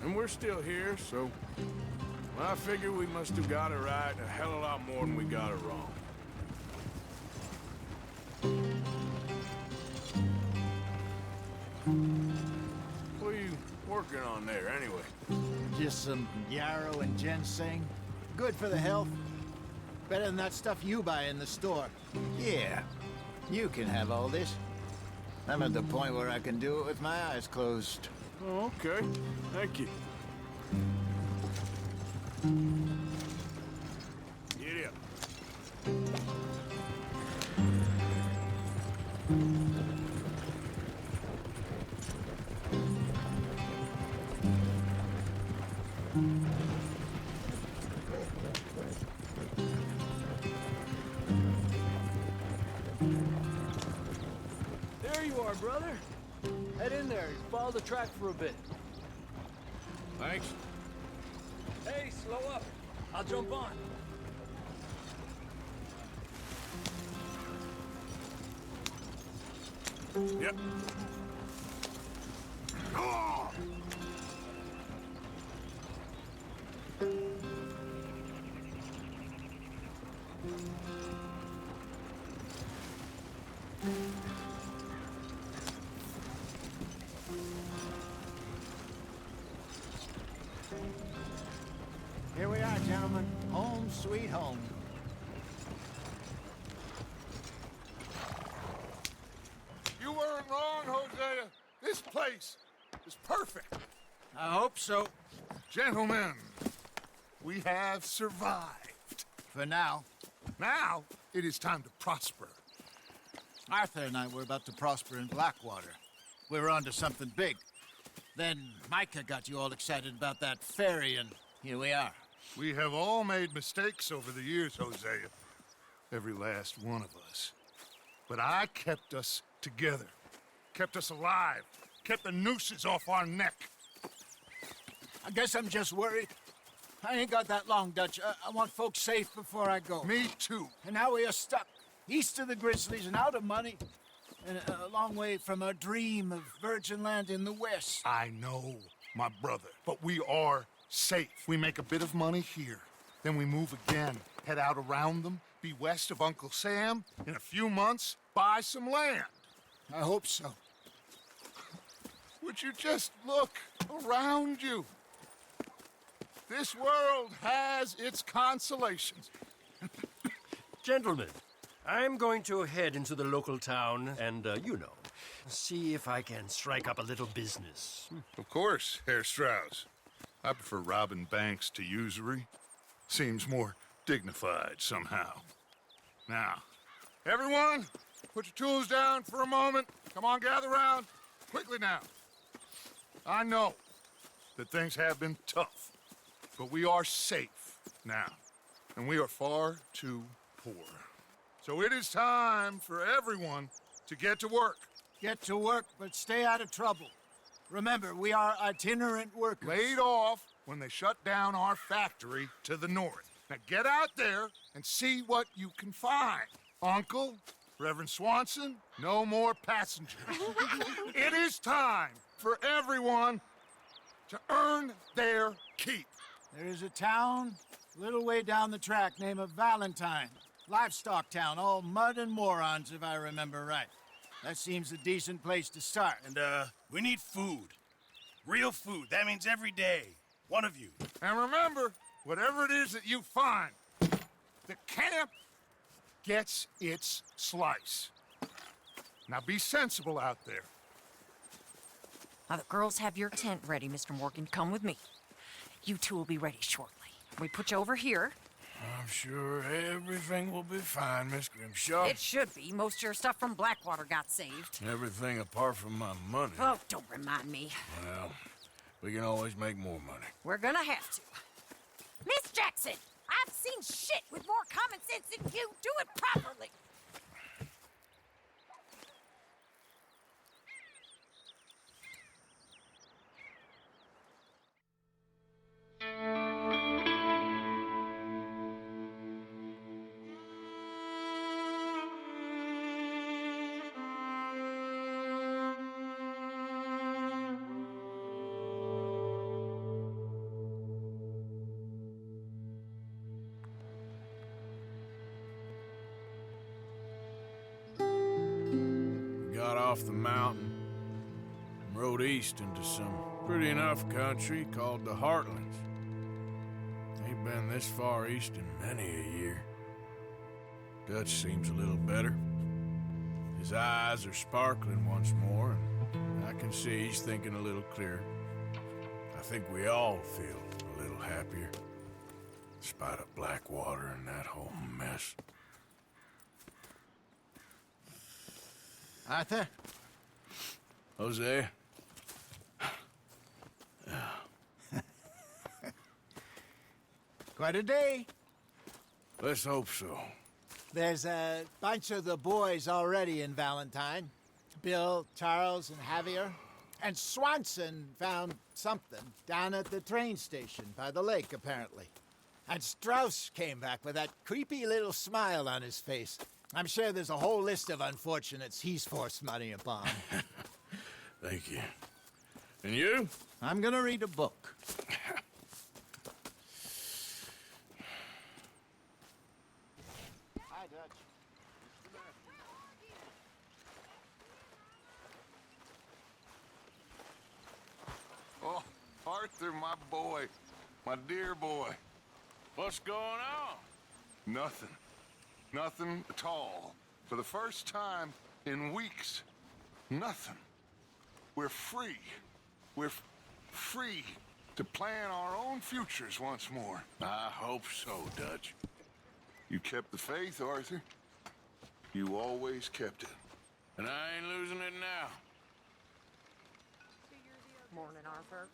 And we're still here, so... well, I figure we must have got it right a hell of a lot more than we got it wrong. What are you working on there, anyway? Just some yarrow and ginseng. Good for the health. Better than that stuff you buy in the store. Yeah, you can have all this. I'm at the point where I can do it with my eyes closed. Oh, okay. Thank you. Get up. There you are, brother. Head in there. Follow the track for a bit. Thanks. Hey, slow up. I'll jump on. Yep. Here we are, gentlemen. Home sweet home. You weren't wrong, Hosea. This place is perfect. I hope so. Gentlemen, we have survived. For now. Now, it is time to prosper. Arthur and I were about to prosper in Blackwater. We were onto something big. Then Micah got you all excited about that ferry, and here we are. We have all made mistakes over the years, Hosea. Every last one of us. But I kept us together. Kept us alive. Kept the nooses off our neck. I guess I'm just worried. I ain't got that long, Dutch. I want folks safe before I go. Me too. And now we are stuck, east of the Grizzlies and out of money, and a long way from our dream of virgin land in the west. I know, my brother, but we are safe. We make a bit of money here, then we move again, head out around them, be west of Uncle Sam, in a few months, buy some land. I hope so. Would you just look around you? This world has its consolations. Gentlemen, I'm going to head into the local town and, see if I can strike up a little business. Of course, Herr Strauss. I prefer robbing banks to usury. Seems more dignified somehow. Now, everyone, put your tools down for a moment. Come on, gather round. Quickly now. I know that things have been tough, but we are safe now, and we are far too poor. So it is time for everyone to get to work. Get to work, but stay out of trouble. Remember, we are itinerant workers. Laid off when they shut down our factory to the north. Now get out there and see what you can find. Uncle, Reverend Swanson, no more passengers. It is time for everyone to earn their keep. There is a town a little way down the track named Valentine. Livestock town, all mud and morons, if I remember right. That seems a decent place to start. And, we need food. Real food. That means every day. One of you. And remember, whatever it is that you find, the camp gets its slice. Now be sensible out there. Now the girls have your tent ready, Mr. Morgan. Come with me. You two will be ready shortly. We put you over here. I'm sure everything will be fine, Miss Grimshaw. It should be. Most of your stuff from Blackwater got saved. Everything apart from my money. Oh, don't remind me. Well, we can always make more money. We're gonna have to. Miss Jackson, I've seen shit with more common sense than you. Do it properly. Got off the mountain and rode east into some pretty enough country called the Heartlands. Ain't been this far east in many a year. Dutch seems a little better. His eyes are sparkling once more, and I can see he's thinking a little clearer. I think we all feel a little happier, despite of Blackwater and that whole mess. Arthur? Jose? Quite a day. Let's hope so. There's a bunch of the boys already in Valentine. Bill, Charles, and Javier. And Swanson found something down at the train station by the lake, apparently. And Strauss came back with that creepy little smile on his face. I'm sure there's a whole list of unfortunates he's forced money upon. Thank you. And you? I'm gonna read a book. Hi, Dutch. Oh, Arthur, my boy. My dear boy. What's going on? Nothing. Nothing at all. For the first time in weeks, nothing. We're free. We're free to plan our own futures once more. I hope so, Dutch. You kept the faith, Arthur. You always kept it. And I ain't losing it now. Morning, Arthur.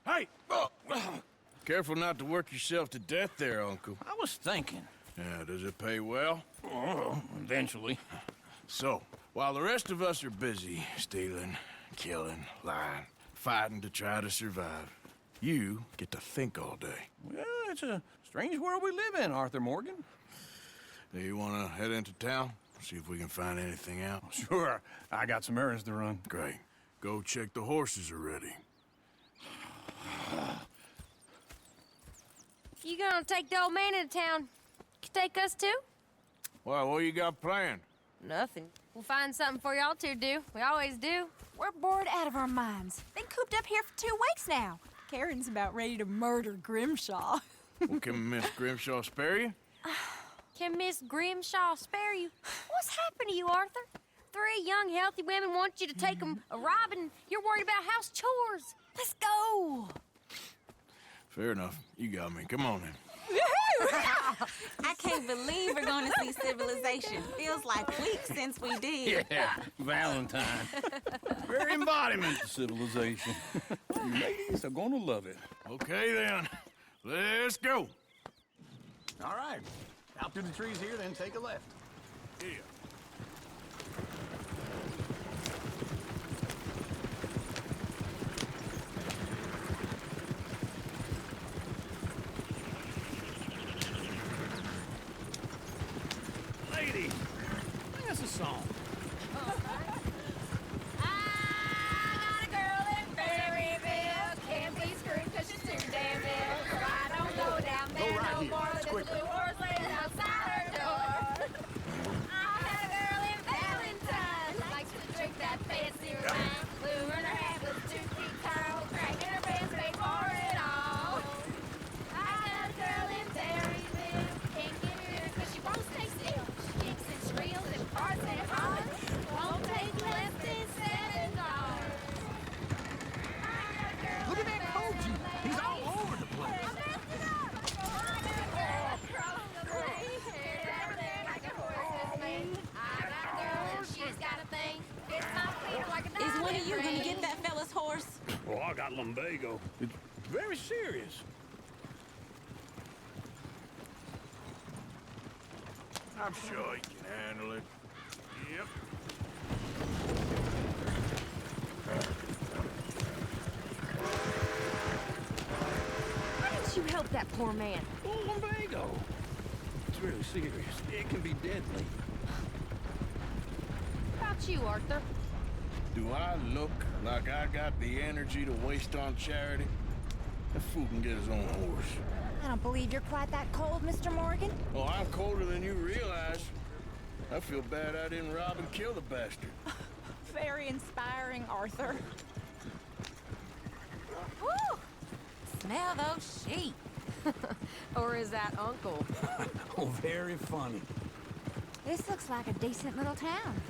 Hey! Oh. Careful not to work yourself to death there, Uncle. I was thinking. Yeah, does it pay well? Oh, eventually. So, while the rest of us are busy stealing, killing, lying, fighting to try to survive, you get to think all day. Well, it's a strange world we live in, Arthur Morgan. Do you want to head into town? See if we can find anything out? Sure. I got some errands to run. Great. Go check the horses are ready. You gonna take the old man into town? You take us too? Well, what you got planned? Nothing. We'll find something for y'all to do. We always do. We're bored out of our minds. Been cooped up here for 2 weeks now. Karen's about ready to murder Grimshaw. Well, can Miss Grimshaw spare you? Can Miss Grimshaw spare you? What's happened to you, Arthur? 3 young, healthy women want you to take them a robbing. You're worried about house chores. Let's go. Fair enough. You got me. Come on then. I can't believe we're going to see civilization. Feels like weeks since we did. Yeah, Valentine. Very embodiment of civilization. Ladies are gonna love it. Okay then. Let's go. All right. Out through the trees here, then take a left. Yeah. yours? Oh, I got lumbago. It's very serious. I'm sure he can handle it. Yep. Why didn't you help that poor man? Oh, lumbago. It's really serious. It can be deadly. How about you, Arthur? Do I look like I got the energy to waste on charity? That fool can get his own horse. I don't believe you're quite that cold, Mr. Morgan. Oh, I'm colder than you realize. I feel bad I didn't rob and kill the bastard. Very inspiring, Arthur. Woo! Smell those sheep. Or is that Uncle? Oh, very funny. This looks like a decent little town.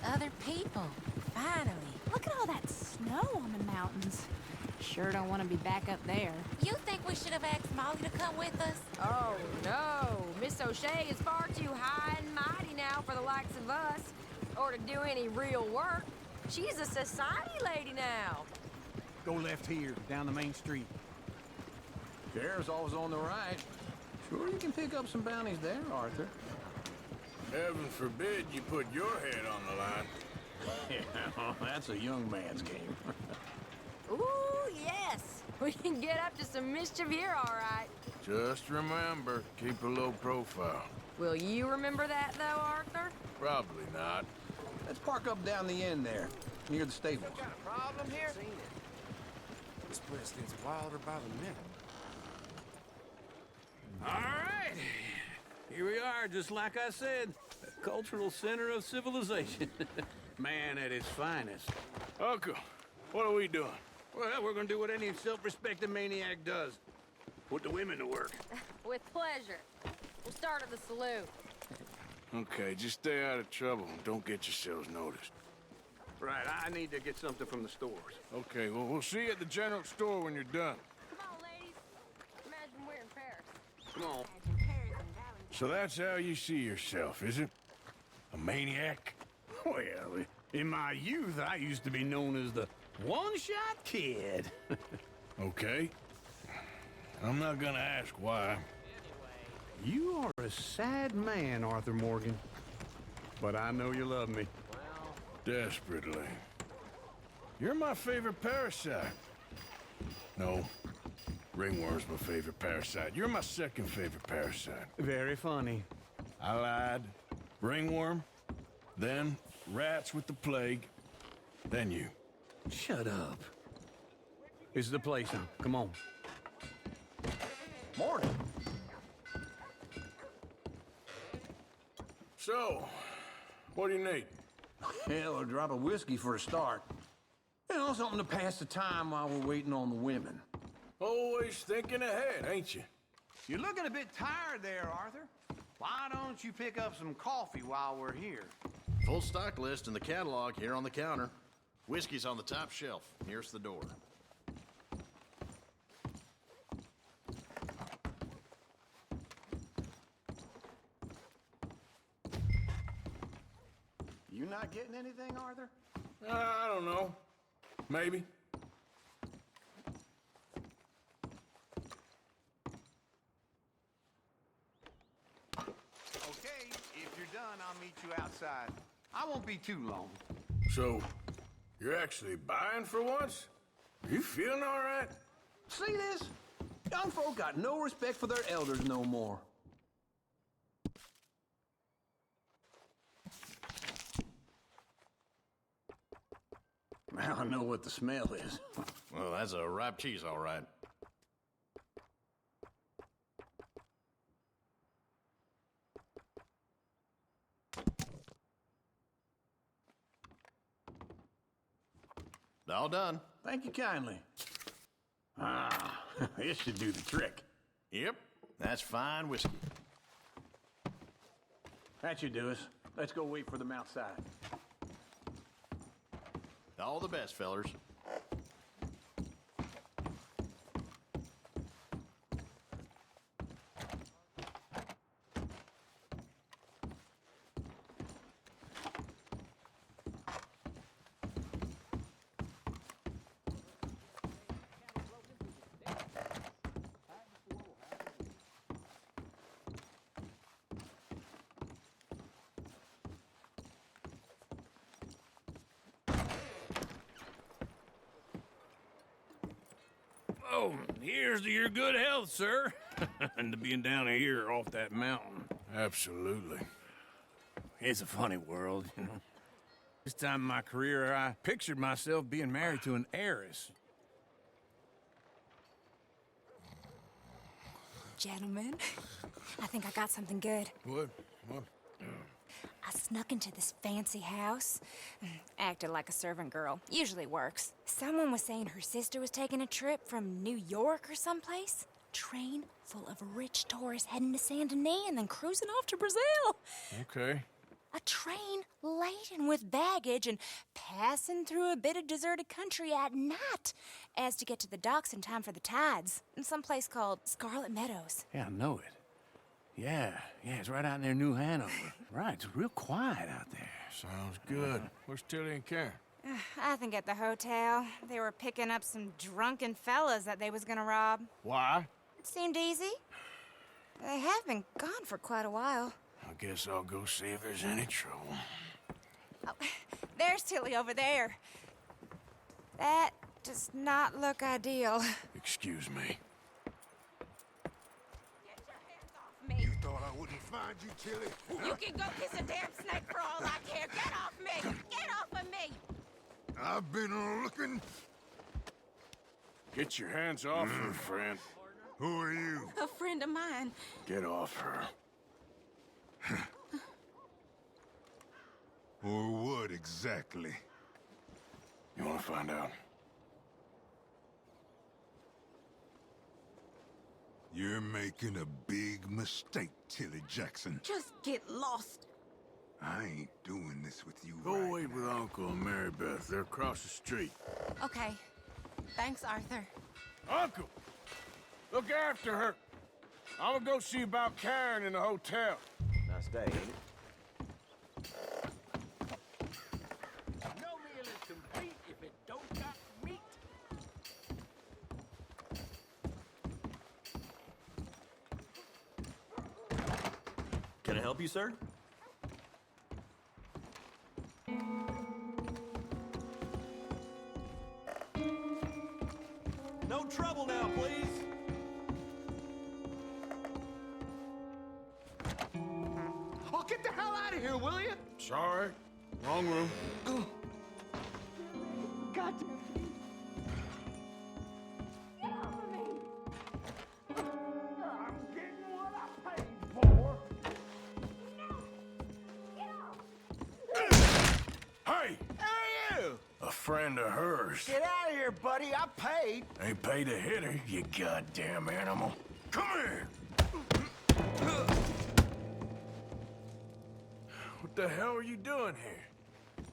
Other people, finally. Look at all that snow on the mountains. Sure don't want to be back up there. You think we should have asked Molly to come with us? Oh, no. Miss O'Shea is far too high and mighty now for the likes of us, or to do any real work. She's a society lady now. Go left here, down the main street. Sheriff's always on the right. Sure you can pick up some bounties there, Arthur. Heaven forbid you put your head on the line. Yeah, that's a young man's game. Ooh, yes. We can get up to some mischief here, all right. Just remember, keep a low profile. Will you remember that, though, Arthur? Probably not. Let's park up down the end there, near the stables. Got a problem here? This place gets wilder by the minute. All right. Here we are, just like I said. A cultural center of civilization. Man at his finest. Uncle, what are we doing? Well, we're gonna do what any self-respecting maniac does. Put the women to work. With pleasure. We'll start at the saloon. Okay, just stay out of trouble and don't get yourselves noticed. Right, I need to get something from the stores. Okay, well, we'll see you at the general store when you're done. Come on, ladies. Imagine we're in Paris. Come on. So that's how you see yourself, is it? A maniac? Well, in my youth, I used to be known as the one-shot kid. Okay. I'm not gonna ask why. You are a sad man, Arthur Morgan. But I know you love me. Desperately. You're my favorite parasite. No. Ringworm's my favorite parasite. You're my second favorite parasite. Very funny. I lied. Ringworm, then rats with the plague, then you. Shut up. This is the place now. Come on. Morning. So, what do you need? Hell, a drop of whiskey for a start. You know, something to pass the time while we're waiting on the women. Always thinking ahead, ain't you? You're looking a bit tired there, Arthur. Why don't you pick up some coffee while we're here? Full stock list in the catalog here on the counter. Whiskey's on the top shelf, nearest the door. You not getting anything, Arthur? I don't know. Maybe. Okay, if you're done, I'll meet you outside. I won't be too long. So, you're actually buying for once? Are you feeling all right? See this? Young folk got no respect for their elders no more. Now I know what the smell is. Well, that's a ripe cheese, all right. All done. Thank you kindly. Ah, this should do the trick. Yep, that's fine whiskey. That should do us. Let's go wait for them outside. All the best, fellers. Well, here's to your good health, sir. And to being down here off that mountain. Absolutely. It's a funny world, you know. This time in my career, I pictured myself being married to an heiress. Gentlemen, I think I got something good. What? I snuck into this fancy house. Acted like a servant girl. Usually works. Someone was saying her sister was taking a trip from New York or someplace. Train full of rich tourists heading to Saint Denis and then cruising off to Brazil. Okay. A train laden with baggage and passing through a bit of deserted country at night as to get to the docks in time for the tides in some place called Scarlet Meadows. Yeah, I know it. Yeah, it's right out near New Hanover. Right, it's real quiet out there. Sounds good. Where's Tilly and Karen? I think at the hotel. They were picking up some drunken fellas that they was gonna rob. Why? It seemed easy. They have been gone for quite a while. I guess I'll go see if there's any trouble. Oh, there's Tilly over there. That does not look ideal. Excuse me. You thought I wouldn't find you, Tilly? You can go kiss a damn snake for all I care. Get off me! Get off of me! I've been looking. Get your hands off her, friend. Who are you? A friend of mine. Get off her. Or what exactly? You want to find out? You're making a big mistake, Tilly Jackson. Just get lost. I ain't doing this with you. Go wait with Uncle and Mary Beth. They're across the street. Okay. Thanks, Arthur. Uncle! Look after her. I'm gonna go see about Karen in the hotel. Nice day, ain't it? No meal is complete if it don't got meat. Can I help you, sir? No trouble now, please. Oh, get the hell out of here, will you? Sorry. Wrong room. God damn. Get off of me! I'm getting what I paid for. No! Get off! Hey! Hey, you! A friend of hers. Get out of here, buddy. I paid. Ain't paid to hit her, you goddamn animal. Come here! What the hell are you doing here?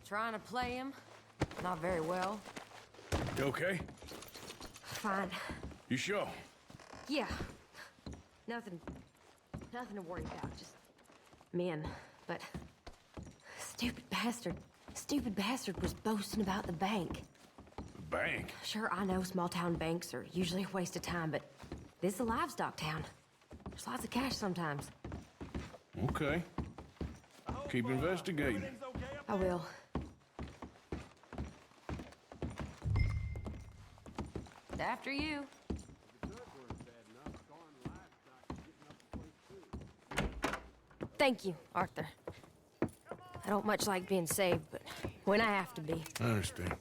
Trying to play him. Not very well. You okay? Fine. You sure? Yeah. Nothing to worry about. Just men. But stupid bastard was boasting about the bank. The bank? Sure, I know small town banks are usually a waste of time, but this is a livestock town. There's lots of cash sometimes. Okay. Keep investigating. I will. After you. Thank you, Arthur. I don't much like being saved, but when I have to be. I understand.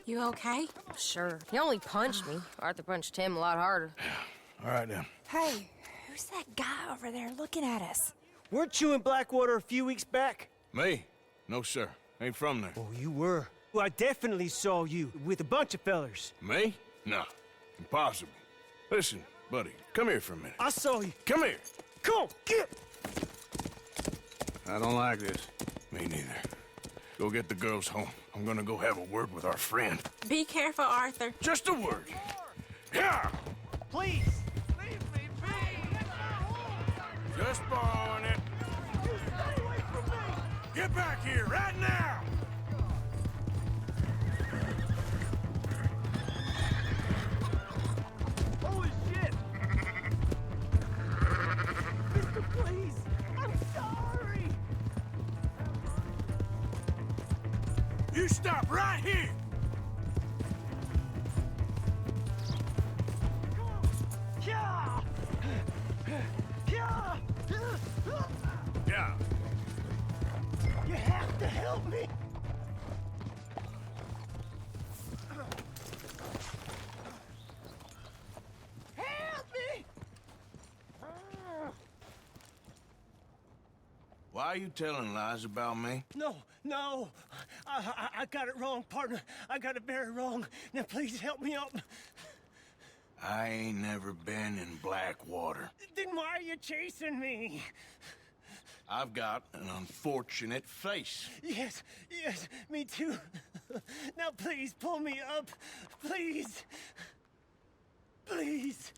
You okay? Sure. He only punched me. Arthur punched him a lot harder. All right, now. Hey, who's that guy over there looking at us? Weren't you in Blackwater a few weeks back? Me? No, sir. Ain't from there. Oh, you were. Well, I definitely saw you with a bunch of fellers. Me? No. Impossible. Listen, buddy, come here for a minute. I saw you. Come here. Come on, get! I don't like this. Me neither. Go get the girls home. I'm gonna go have a word with our friend. Be careful, Arthur. Just a word. Yeah! Please! Leave me be! Just borrowing it. You stay away from me! Get back here right now! Holy shit! Mister, please! I'm sorry! You stop right here! Yeah. You have to help me! Help me! Why are you telling lies about me? No. I got it wrong, partner. I got it very wrong. Now please help me up. I ain't never been in Blackwater. Then why are you chasing me? I've got an unfortunate face. Yes, me too. Now please pull me up. Please. Please.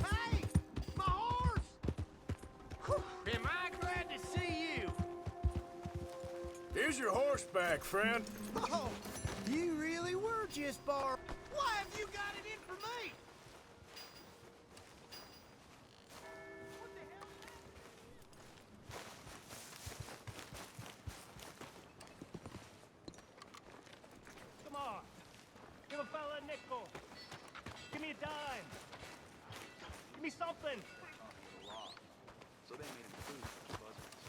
Hey! My horse! Am I glad to see you? Here's your horseback, friend. Oh, you really were just borrowed. Why have you got it in for me? Come on. Give a fella a nickel. Give me a dime. Give me something. So they made him food for buzzards.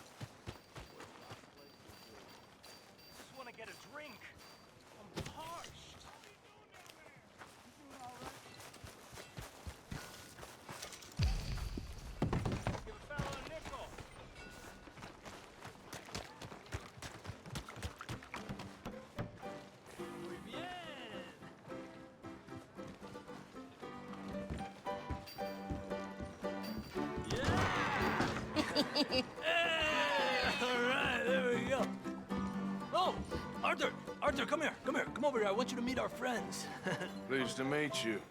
Just want to get a drink. I'm parched. Give a fella a nickel. Muy bien. All right, there we go. Oh, Arthur, come here. Come over here. I want you to meet our friends. Pleased to meet you.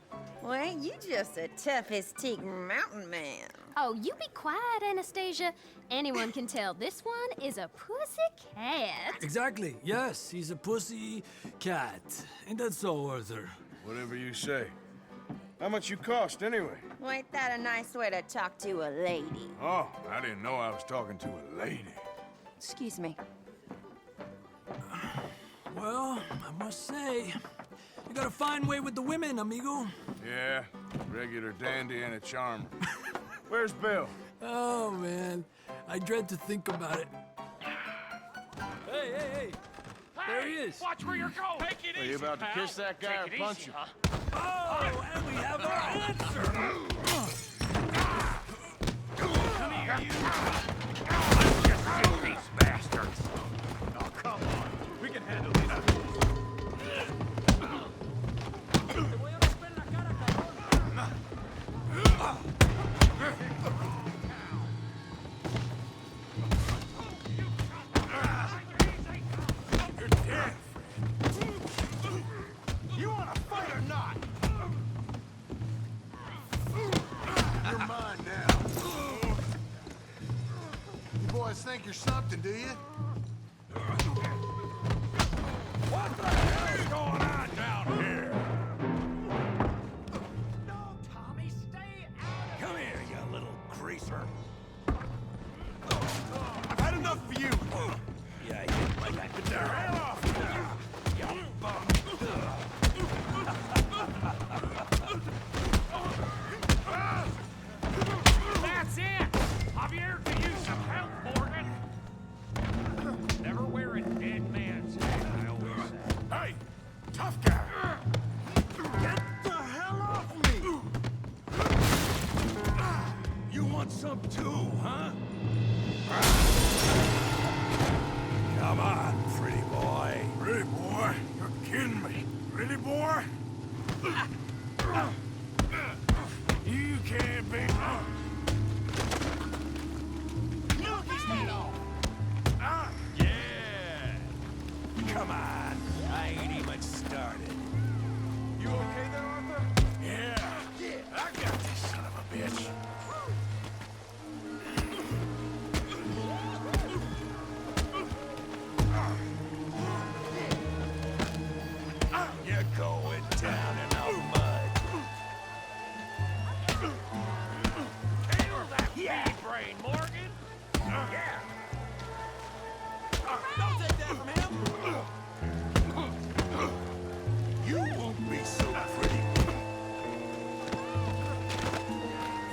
Well, ain't you just a tough-as-teak mountain man? Oh, you be quiet, Anastasia. Anyone can tell this one is a pussy cat. Exactly. Yes, he's a pussy cat. Ain't that so, Arthur? Whatever you say. How much you cost, anyway? Well, ain't that a nice way to talk to a lady? Oh, I didn't know I was talking to a lady. Excuse me. Well, I must say, you got a fine way with the women, amigo. Yeah, regular dandy and a charmer. Where's Bill? Oh, man. I dread to think about it. Hey, hey! There he is. Watch where you're going. Take it Are easy, you about to pal. kiss that guy Take or it punch easy, him? huh? Oh, and we have our answer. Come here, you. Let's just shoot these bastards. Oh, come on. We can handle this. You're dead. You want to fight or not? You're mine now. You boys think you're something, do you? What the hell is going on down here? No, Tommy, stay out of Come here, you little greaser. I've had enough of you. Yeah, you like that. Get the hell off! You bum. That's it! Javier, to use some help, Morgan! Never wear a dead man's hat, I always say. Hey, tough guy. Get the hell off me! You want some too, huh? Come on, pretty boy. Pretty boy, you're kidding me. Pretty boy? You can't be... Yeah. Come on. I ain't even started. You okay there, Arthur? Yeah, I got this son of a bitch. You're going down in the mud. Handle that pea brain, Morgan! Yeah! Don't take that from him! You won't be so pretty.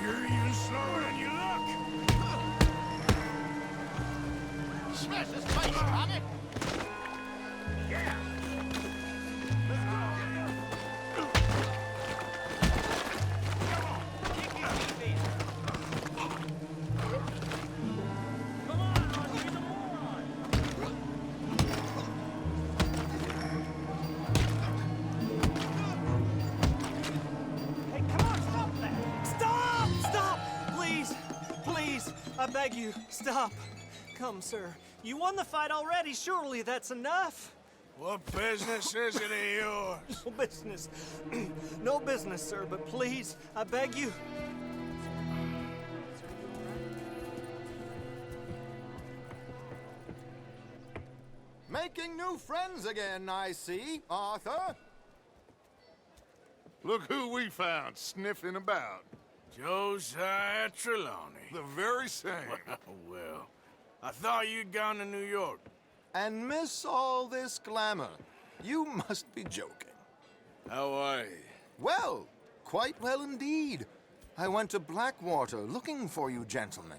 You're even slower than you look. Smash his face, Tommy! Yeah! Let's go! Come on, kick his feet. Come on, Archie, the moron! Hey, come on, stop that! Stop! Stop! Please! Please! I beg you, stop. Come, sir. You won the fight already. Surely that's enough. What business is it of yours? No business. No business, sir, but please, I beg you. Making new friends again, I see, Arthur. Look who we found sniffing about. Josiah Trelawney. The very same. Well, I thought you'd gone to New York. And miss all this glamour. You must be joking. How are you? Well, quite well indeed. I went to Blackwater looking for you gentlemen.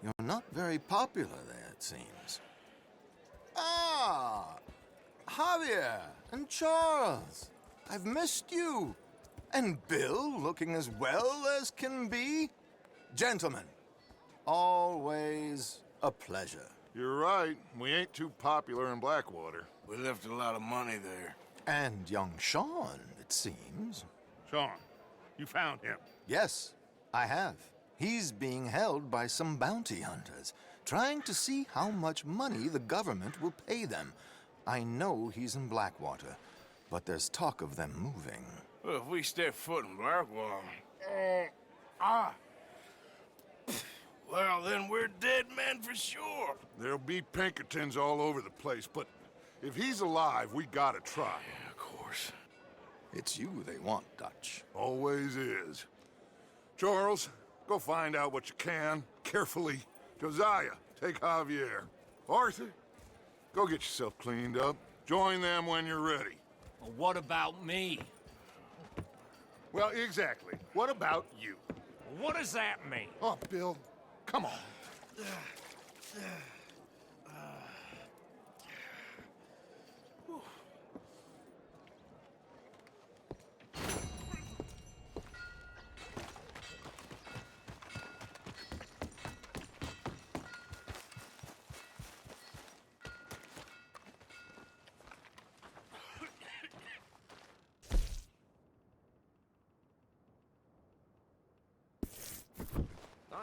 You're not very popular there, it seems. Ah, Javier and Charles. I've missed you. And Bill looking as well as can be. Gentlemen, always a pleasure. You're right. We ain't too popular in Blackwater. We left a lot of money there. And young Sean, it seems. Sean, you found him. Yes, I have. He's being held by some bounty hunters, trying to see how much money the government will pay them. I know he's in Blackwater, but there's talk of them moving. Well, if we step foot in Blackwater... Well, then we're dead men for sure. There'll be Pinkertons all over the place, but if he's alive, we gotta try. Yeah, of course. It's you they want, Dutch. Always is. Charles, go find out what you can, carefully. Josiah, take Javier. Arthur, go get yourself cleaned up. Join them when you're ready. Well, what about me? Well, exactly. What about you? What does that mean? Oh, Bill, come on.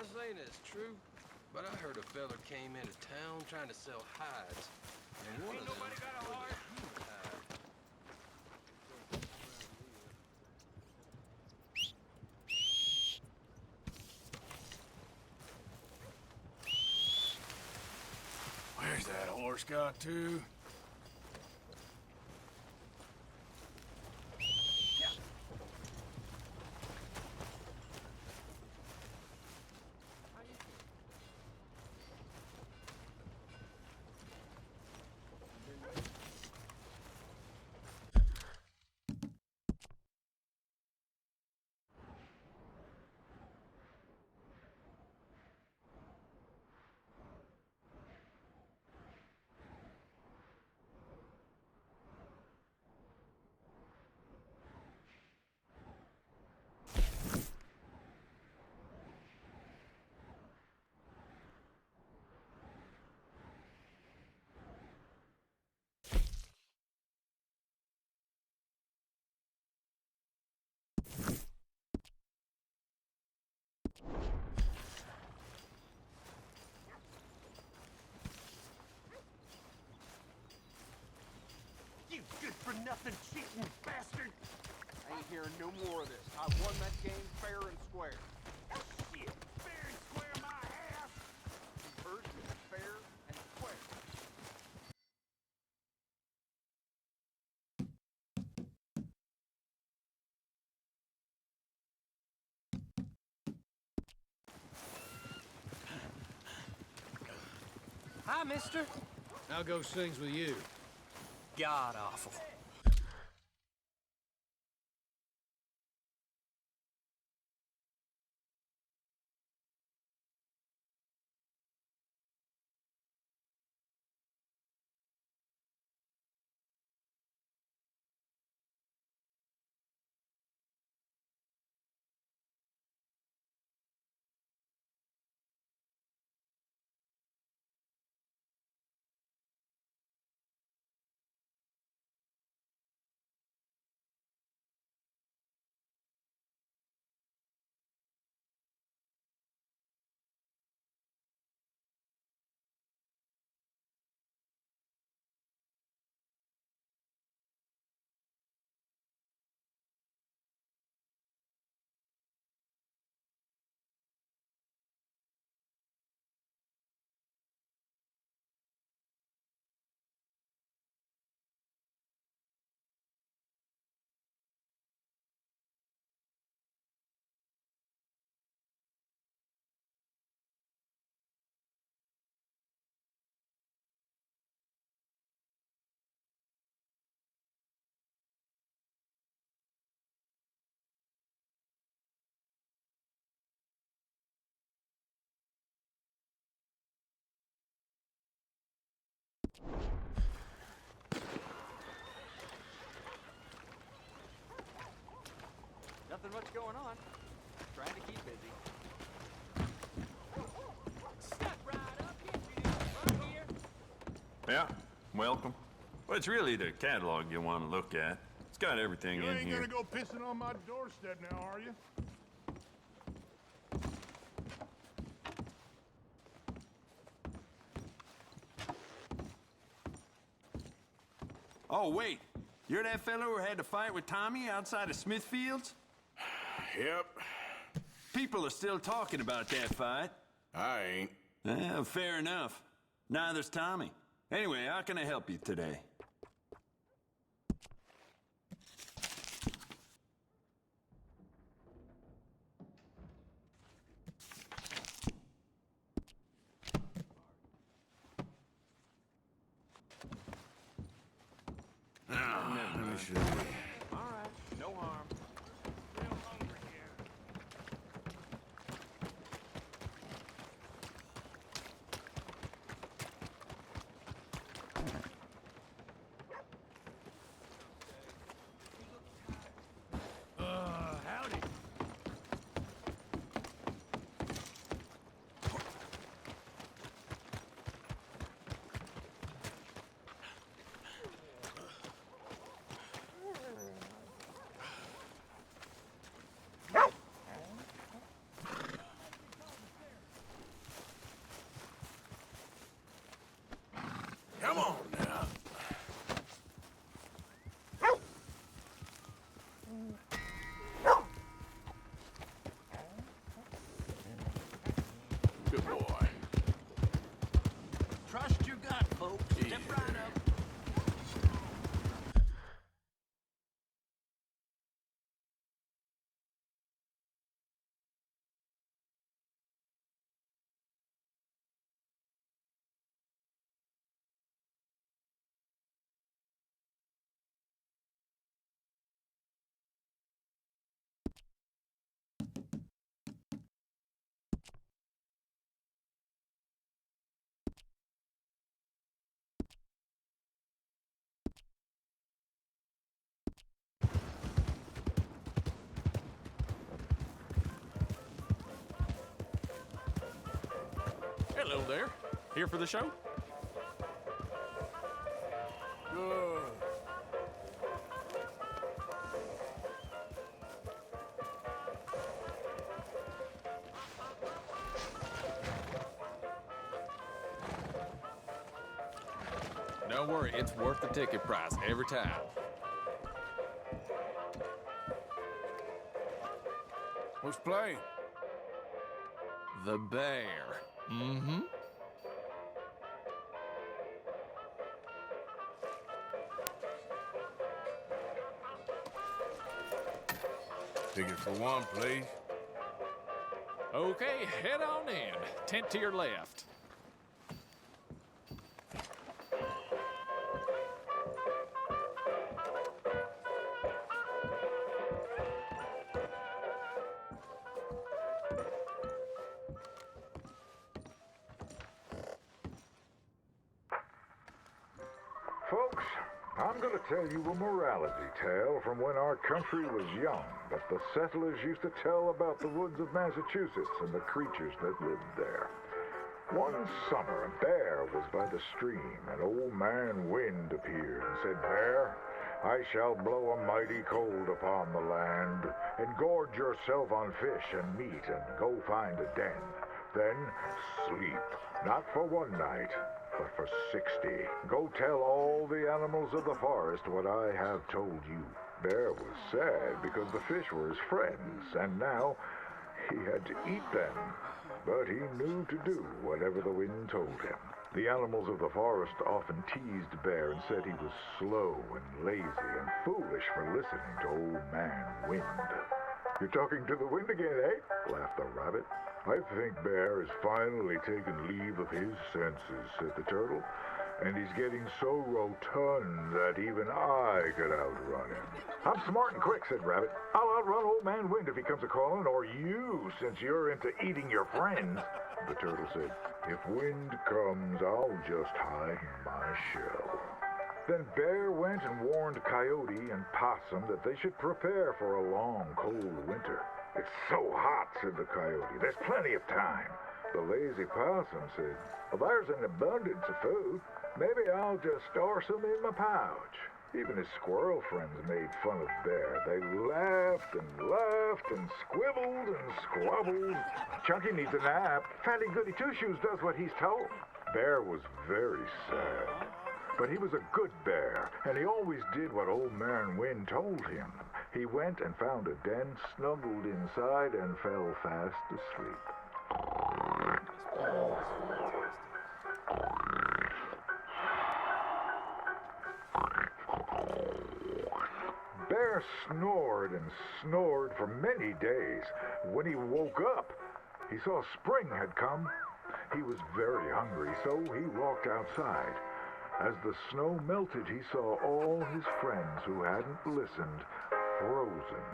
not saying it's true, but I heard a fella came into town trying to sell hides. And one of them Nobody got a was heart? human hide. Where's that horse got to? You good-for-nothing cheating bastard! I ain't hearing no more of this. I won that game fair and square. Shit! Fair and square my ass! You heard me, fair and square. Hi, mister. How goes things with you? God awful. Nothing much going on. Trying to keep busy. Step right up, get me right here! Yeah, welcome. Well, it's really the catalog you want to look at. It's got everything You in ain't here. gonna go pissing on my doorstep now, are you? Oh, wait. You're that fellow who had to fight with Tommy outside of Smithfield's? Yep. People are still talking about that fight. I ain't. Fair enough. Neither's Tommy. Anyway, how can I help you today? Let me show you. All right, no harm. Real hungry here. Howdy. Hello there. Here for the show? Good. Don't worry, it's worth the ticket price every time. What's playing? The Bear. Mm-hmm. Ticket for one, please. Okay, head on in. Tent to your left. Folks, I'm going to tell you a morality tale from when our country was young that the settlers used to tell about the woods of Massachusetts and the creatures that lived there. One summer, a bear was by the stream, and Old Man Wind appeared and said, "Bear, I shall blow a mighty cold upon the land, and gorge yourself on fish and meat, and go find a den. Then sleep, not for one night, but for 60. Go tell all the animals of the forest what I have told you." Bear was sad because the fish were his friends, and now he had to eat them. But he knew to do whatever the wind told him. The animals of the forest often teased Bear and said he was slow and lazy and foolish for listening to Old Man Wind. "You're talking to the wind again, eh?" laughed the rabbit. "I think Bear has finally taken leave of his senses," said the turtle. "And he's getting so rotund that even I could outrun him." "I'm smart and quick," said Rabbit. "I'll outrun Old Man Wind if he comes a-calling, or you, since you're into eating your friends." The turtle said, "If Wind comes, I'll just hide in my shell." Then Bear went and warned Coyote and Possum that they should prepare for a long, cold winter. "It's so hot," said the Coyote. "There's plenty of time." The lazy Possum said, "Well, there's an abundance of food. Maybe I'll just store some in my pouch." Even his squirrel friends made fun of Bear. They laughed and squibbled and squabbled. "Chunky needs a nap. Fatty Goody Two-Shoes does what he's told." Bear was very sad. But he was a good bear, and he always did what Old Man Wind told him. He went and found a den, snuggled inside, and fell fast asleep. Bear snored and snored for many days. When he woke up, he saw spring had come. He was very hungry, so he walked outside. As the snow melted, he saw all his friends who hadn't listened, frozen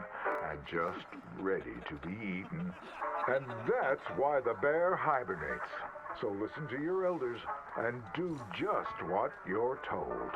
and just ready to be eaten. And that's why the bear hibernates. So listen to your elders and do just what you're told.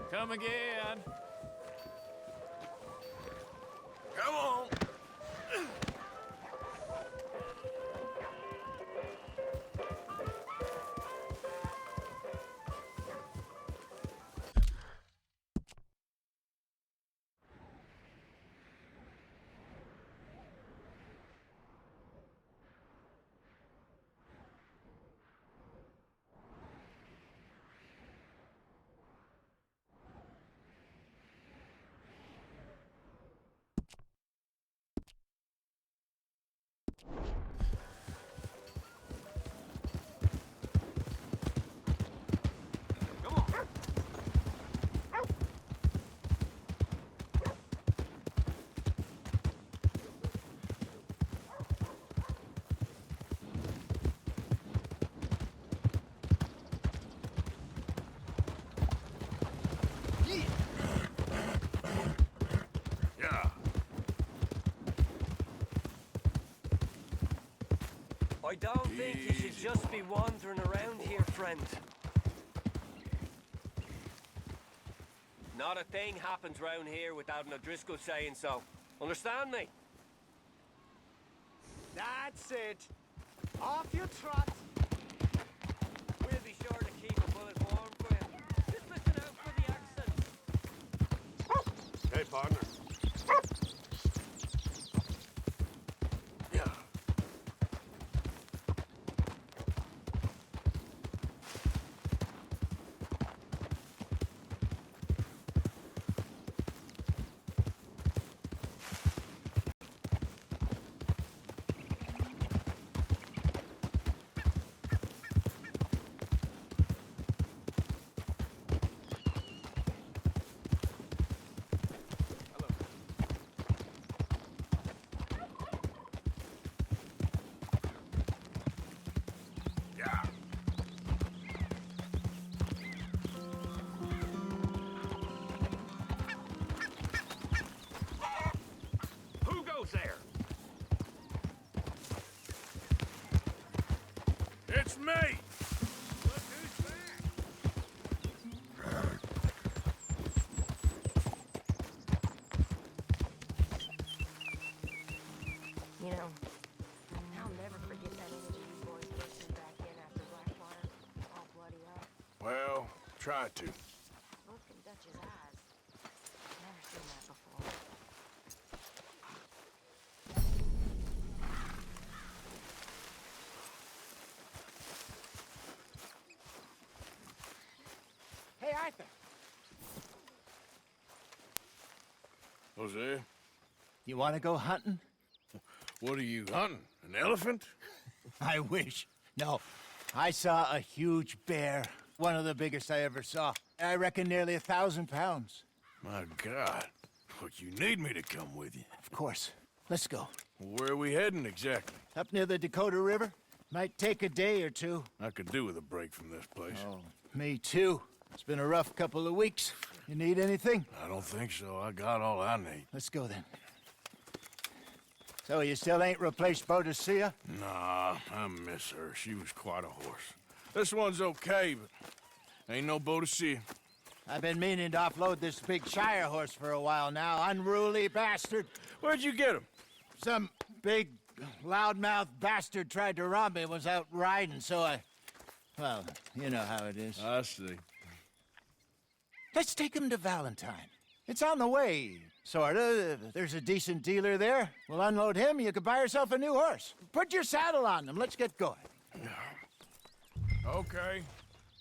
Come again. Come on. I don't think you should just be wandering around here, friend. Not a thing happens round here without an O'Driscoll saying so. Understand me? That's it. Off you trot. We'll be sure to keep a bullet warm for you. Just listen out for the accent. Hey, partner. Who goes there? It's me! You know, I'll never forget that image of you boys bursting back in after Blackwater, all bloody up. Well, try to. Look in Dutch's eyes. Never seen that before. Hey, Arthur. Jose, You want to go hunting? what are you hunting? An elephant? I wish. No, I saw a huge bear. One of the biggest I ever saw. I reckon nearly 1,000 pounds. My God. Look, you need me to come with you. Of course. Let's go. Where are we heading exactly? Up near the Dakota River. Might take a day or two. I could do with a break from this place. Oh, me too. It's been a rough couple of weeks. You need anything? I don't think so. I got all I need. Let's go then. So you still ain't replaced Boadicea? Nah, I miss her. She was quite a horse. This one's okay, but ain't no Boadicea. I've been meaning to offload this big Shire horse for a while now. Unruly bastard. Where'd you get him? Some big, loudmouth bastard tried to rob me, was out riding, so I... Well, you know how it is. I see. Let's take him to Valentine. It's on the way, sorta. There's a decent dealer there. We'll unload him, you could buy yourself a new horse. Put your saddle on him, let's get going. Okay,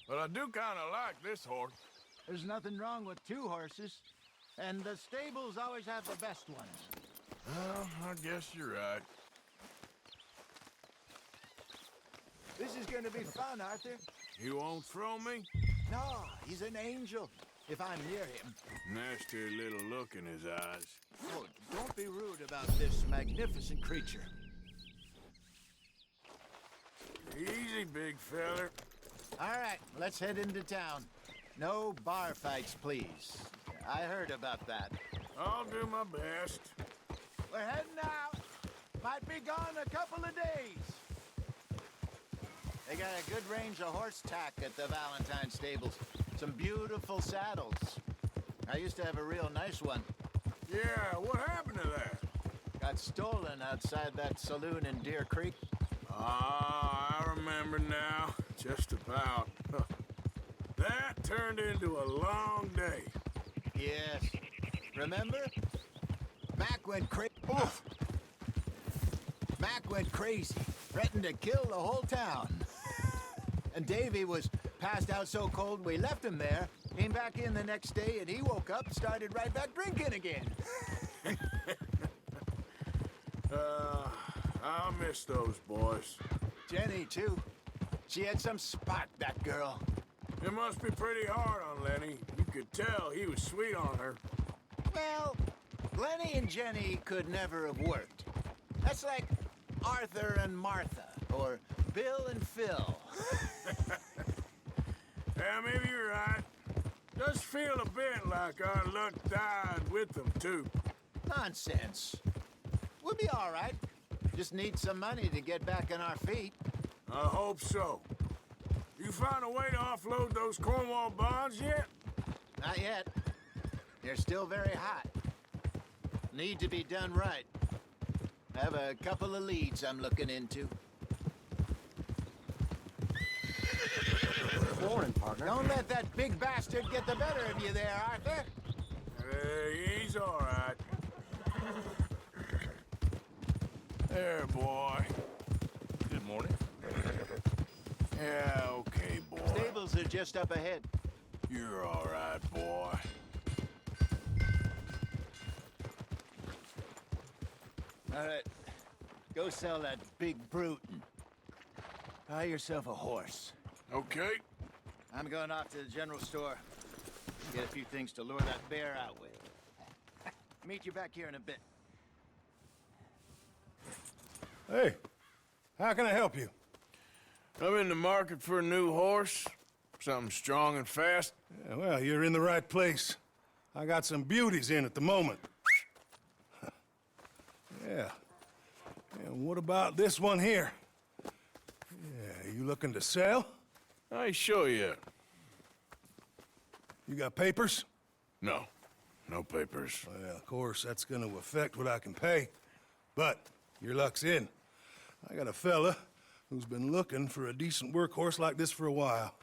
but I do kind of like this horse. There's nothing wrong with two horses, and the stables always have the best ones. Well, I guess you're right. This is gonna be fun, Arthur. You won't throw me? No, he's an angel, if I'm near him. Nasty little look in his eyes. Oh, don't be rude about this magnificent creature. Easy, big feller. All right, let's head into town. No bar fights, please. I heard about that. I'll do my best. We're heading out. Might be gone a couple of days. They got a good range of horse tack at the Valentine stables. Some beautiful saddles. I used to have a real nice one. Yeah, what happened to that? Got stolen outside that saloon in Deer Creek. Ah, I remember now. Just about. That turned into a long day. Yes. Remember? Mac went crazy. Mac went crazy, threatened to kill the whole town. And Davy was passed out so cold we left him there, came back in the next day, and he woke up, started right back drinking again. I'll miss those boys. Jenny, too. She had some spark, that girl. It must be pretty hard on Lenny. You could tell he was sweet on her. Well, Lenny and Jenny could never have worked. That's like Arthur and Martha, or Bill and Phil. Yeah, maybe you're right. Does feel a bit like our luck died with them, too. Nonsense. We'll be all right. Just need some money to get back on our feet. I hope so. You found a way to offload those Cornwall bonds yet? Not yet. They're still very hot. Need to be done right. I have a couple of leads I'm looking into. Morning, partner. Don't let that big bastard get the better of you there, Arthur. He's all right. There, boy. Good morning. Yeah, okay, boy. Stables are just up ahead. You're all right, boy. All right. Go sell that big brute and buy yourself a horse. Okay. I'm going off to the general store. Get a few things to lure that bear out with. Meet you back here in a bit. Hey, how can I help you? I'm in the market for a new horse. Something strong and fast. Yeah, well, you're in the right place. I got some beauties in at the moment. Yeah. And what about this one here? Yeah, you looking to sell? I show you. You got papers? No. No papers. Well, of course, that's gonna affect what I can pay. But your luck's in. I got a fella who's been looking for a decent workhorse like this for a while.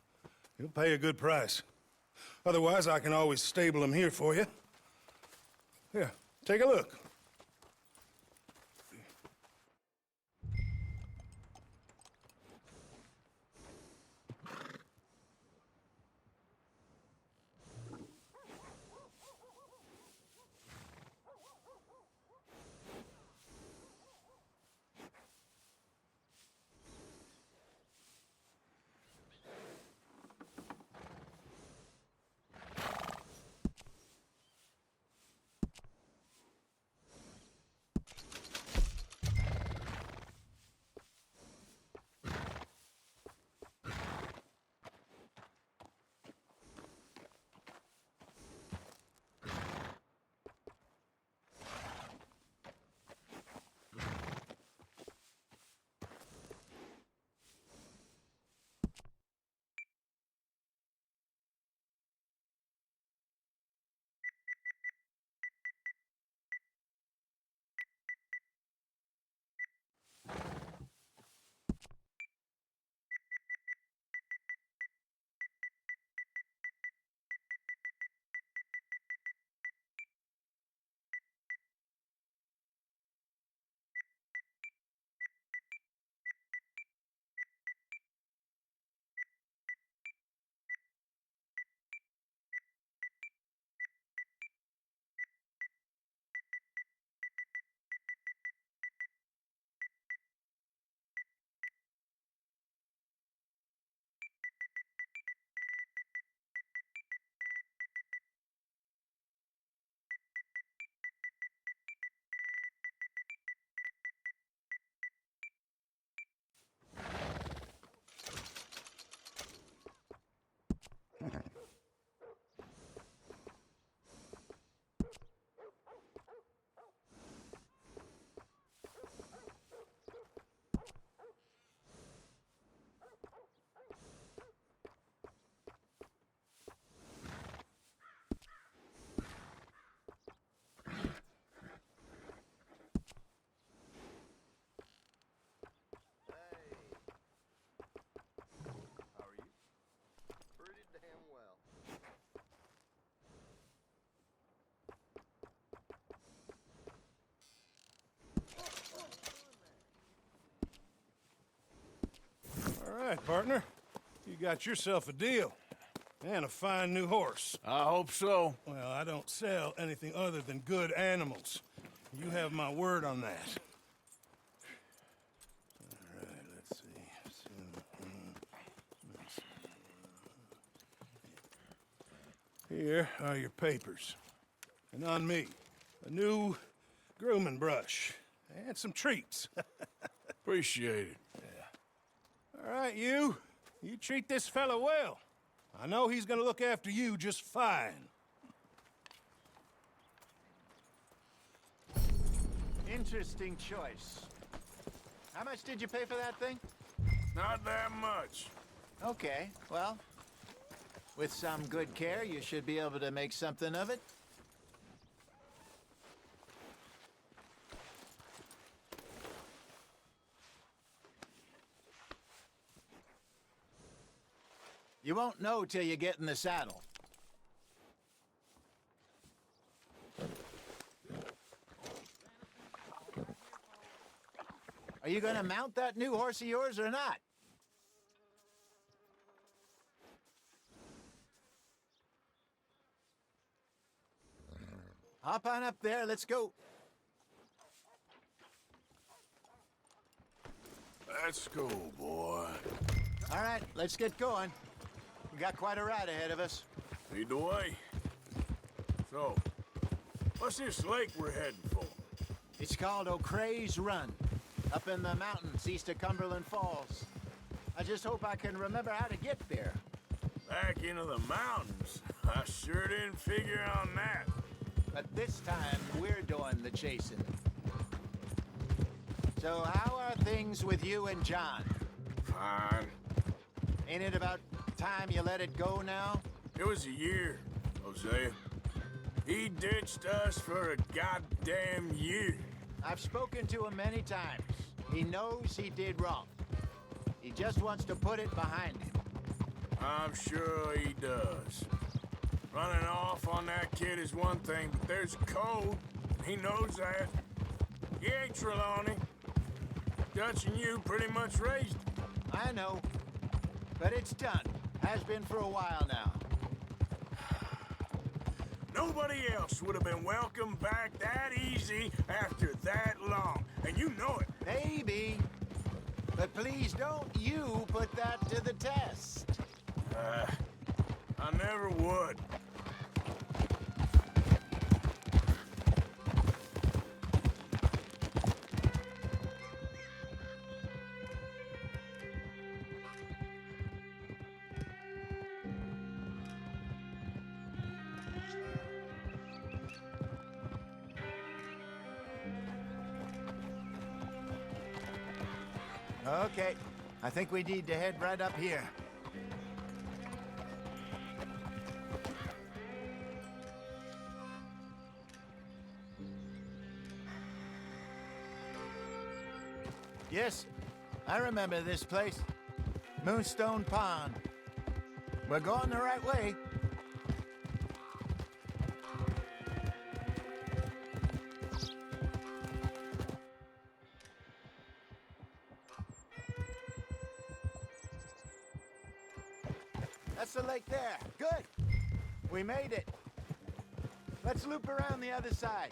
He'll pay a good price. Otherwise, I can always stable him here for you. Here, take a look. All right, partner. You got yourself a deal. And a fine new horse. I hope so. Well, I don't sell anything other than good animals. You have my word on that. All right, let's see. Here are your papers. And on me, a new grooming brush. And some treats. Appreciate it. All right, you. You treat this fella well. I know he's gonna look after you just fine. Interesting choice. How much did you pay for that thing? Not that much. Okay, well, with some good care, you should be able to make something of it. You won't know till you get in the saddle. Are you gonna mount that new horse of yours or not? Hop on up there, let's go. Let's go, boy. All right, let's get going. We got quite a ride ahead of us. Lead the way. So, what's this lake we're heading for? It's called O'Creagh's Run, up in the mountains east of Cumberland Falls. I just hope I can remember how to get there. Back into the mountains? I sure didn't figure on that. But this time, we're doing the chasing. So how are things with you and John? Fine. Ain't it about time you let it go now? It was a year, Hosea. He ditched us for a goddamn year. I've spoken to him many times. He knows he did wrong. He just wants to put it behind him. I'm sure he does. Running off on that kid is one thing, but there's code. He knows that. He ain't Trelawney. Dutch and you pretty much raised him. I know. But it's done. Has been for a while now. Nobody else would have been welcomed back that easy after that long. And you know it. Maybe. But please don't you put that to the test. I never would. Okay. I think we need to head right up here. Yes, I remember this place. Moonstone Pond. We're going the right way. That's the lake there. Good. We made it. Let's loop around the other side.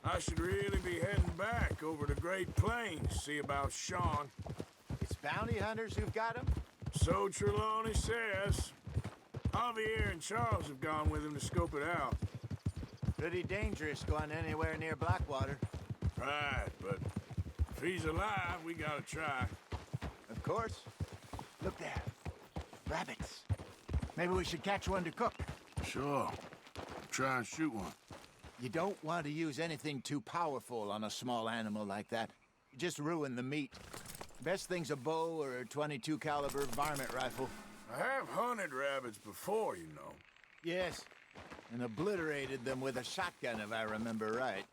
I should really be heading back over to Great Plains, see about Sean. It's bounty hunters who've got him? So Trelawney says. Javier and Charles have gone with him to scope it out. Pretty dangerous going anywhere near Blackwater. Right, but if he's alive, we gotta try. Of course. Look there. Rabbits. Maybe we should catch one to cook. Sure. Try and shoot one. You don't want to use anything too powerful on a small animal like that. You just ruin the meat. Best thing's a bow or a .22 caliber varmint rifle. I have hunted rabbits before, you know. Yes, and obliterated them with a shotgun, if I remember right.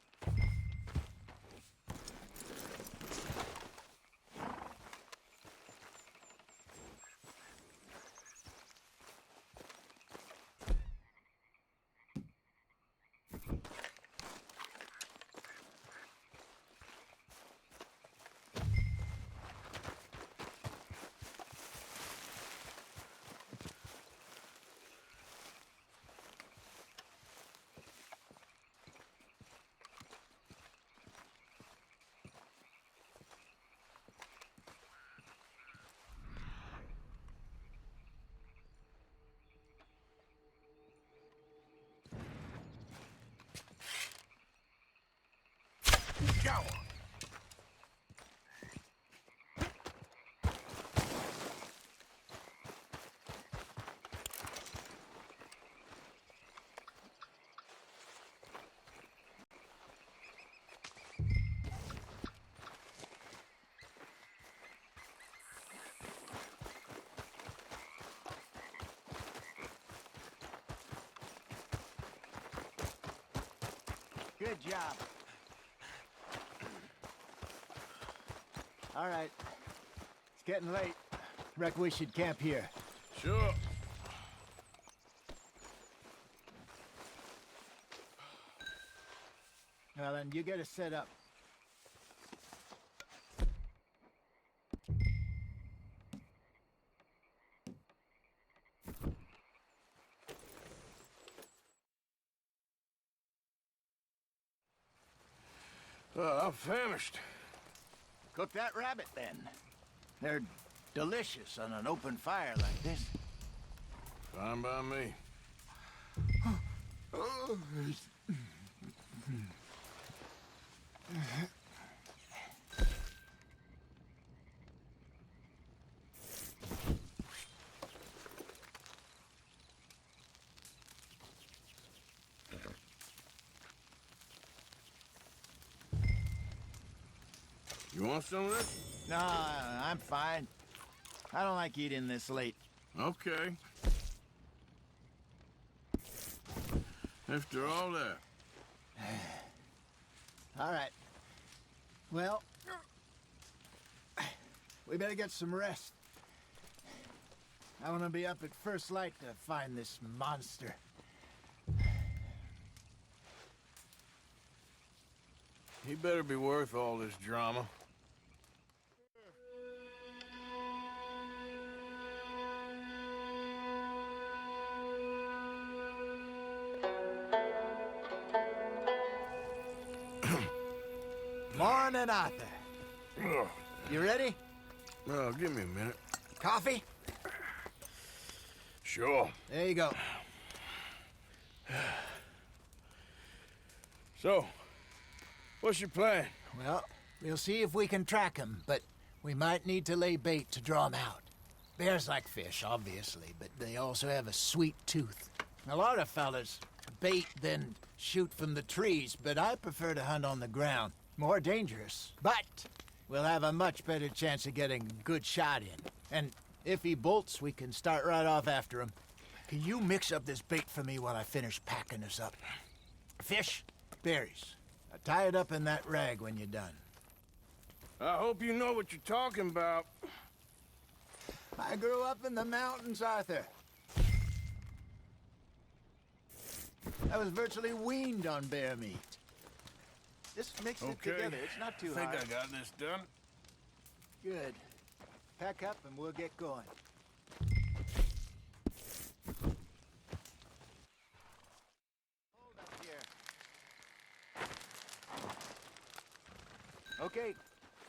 Go! Good job. All right. It's getting late. Reckon we should camp here. Sure. Well, then you get us set up. I'm famished. Cook that rabbit, then. They're delicious on an open fire like this. Fine by me. You want some of this? No, I'm fine. I don't like eating this late. Okay. After all that. All right. Well, we better get some rest. I want to be up at first light to find this monster. He better be worth all this drama. Morning, Arthur. You ready? Well, give me a minute. Coffee? Sure. There you go. So, what's your plan? Well, we'll see if we can track him, but we might need to lay bait to draw him out. Bears like fish, obviously, but they also have a sweet tooth. A lot of fellas bait, then shoot from the trees, but I prefer to hunt on the ground. More dangerous, but we'll have a much better chance of getting a good shot in. And if he bolts, we can start right off after him. Can you mix up this bait for me while I finish packing this up? Fish, berries. Tie it up in that rag when you're done. I hope you know what you're talking about. I grew up in the mountains, Arthur. I was virtually weaned on bear meat. Just mix it together. It's not too hard. I think I got this done. Good. Pack up and we'll get going. Hold up here. Okay,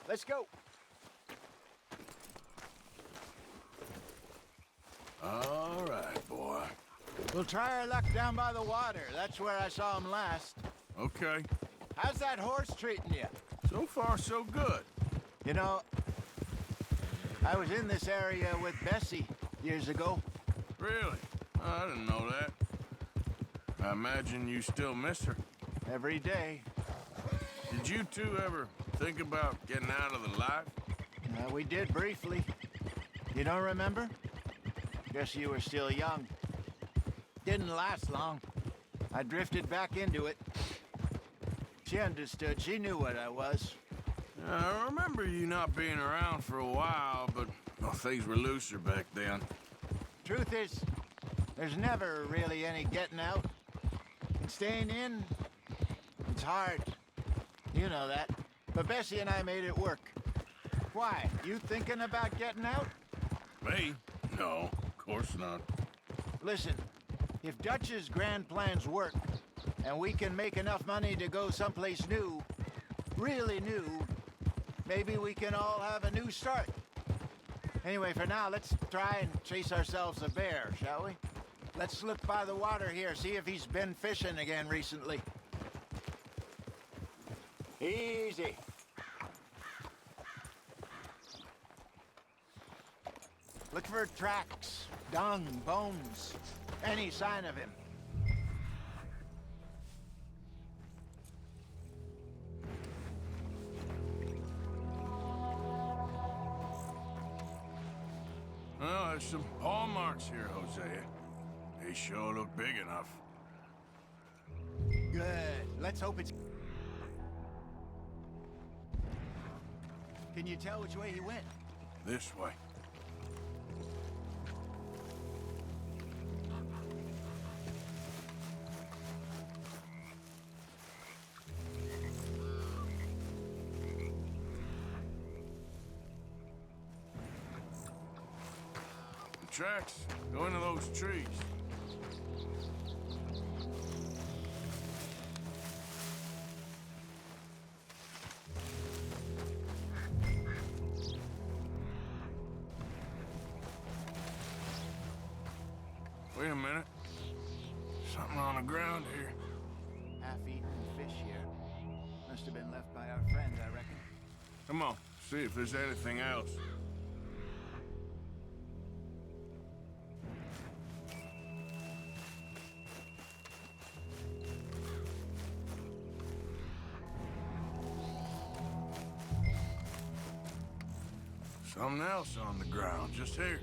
let's go. All right, boy. We'll try our luck down by the water. That's where I saw him last. Okay. How's that horse treating you? So far, so good. You know, I was in this area with Bessie years ago. Really? I didn't know that. I imagine you still miss her. Every day. Did you two ever think about getting out of the life? We did briefly. You don't remember? Guess you were still young. Didn't last long. I drifted back into it. She understood. She knew what I was. I remember you not being around for a while, but things were looser back then. Truth is, there's never really any getting out. And staying in, it's hard. You know that. But Bessie and I made it work. Why? You thinking about getting out? Me? No, of course not. Listen, if Dutch's grand plans work, and we can make enough money to go someplace new, really new, maybe we can all have a new start. Anyway, for now, let's try and chase ourselves a bear, shall we? Let's look by the water here, see if he's been fishing again recently. Easy. Look for tracks, dung, bones, any sign of him. Well, there's some paw marks here, Hosea. They sure look big enough. Good. Let's hope it's... Can you tell which way he went? This way. The tracks go into those trees. Wait a minute. Something on the ground here. Half-eaten fish here. Must have been left by our friend, I reckon. Come on, see if there's anything else. Something else on the ground, just here.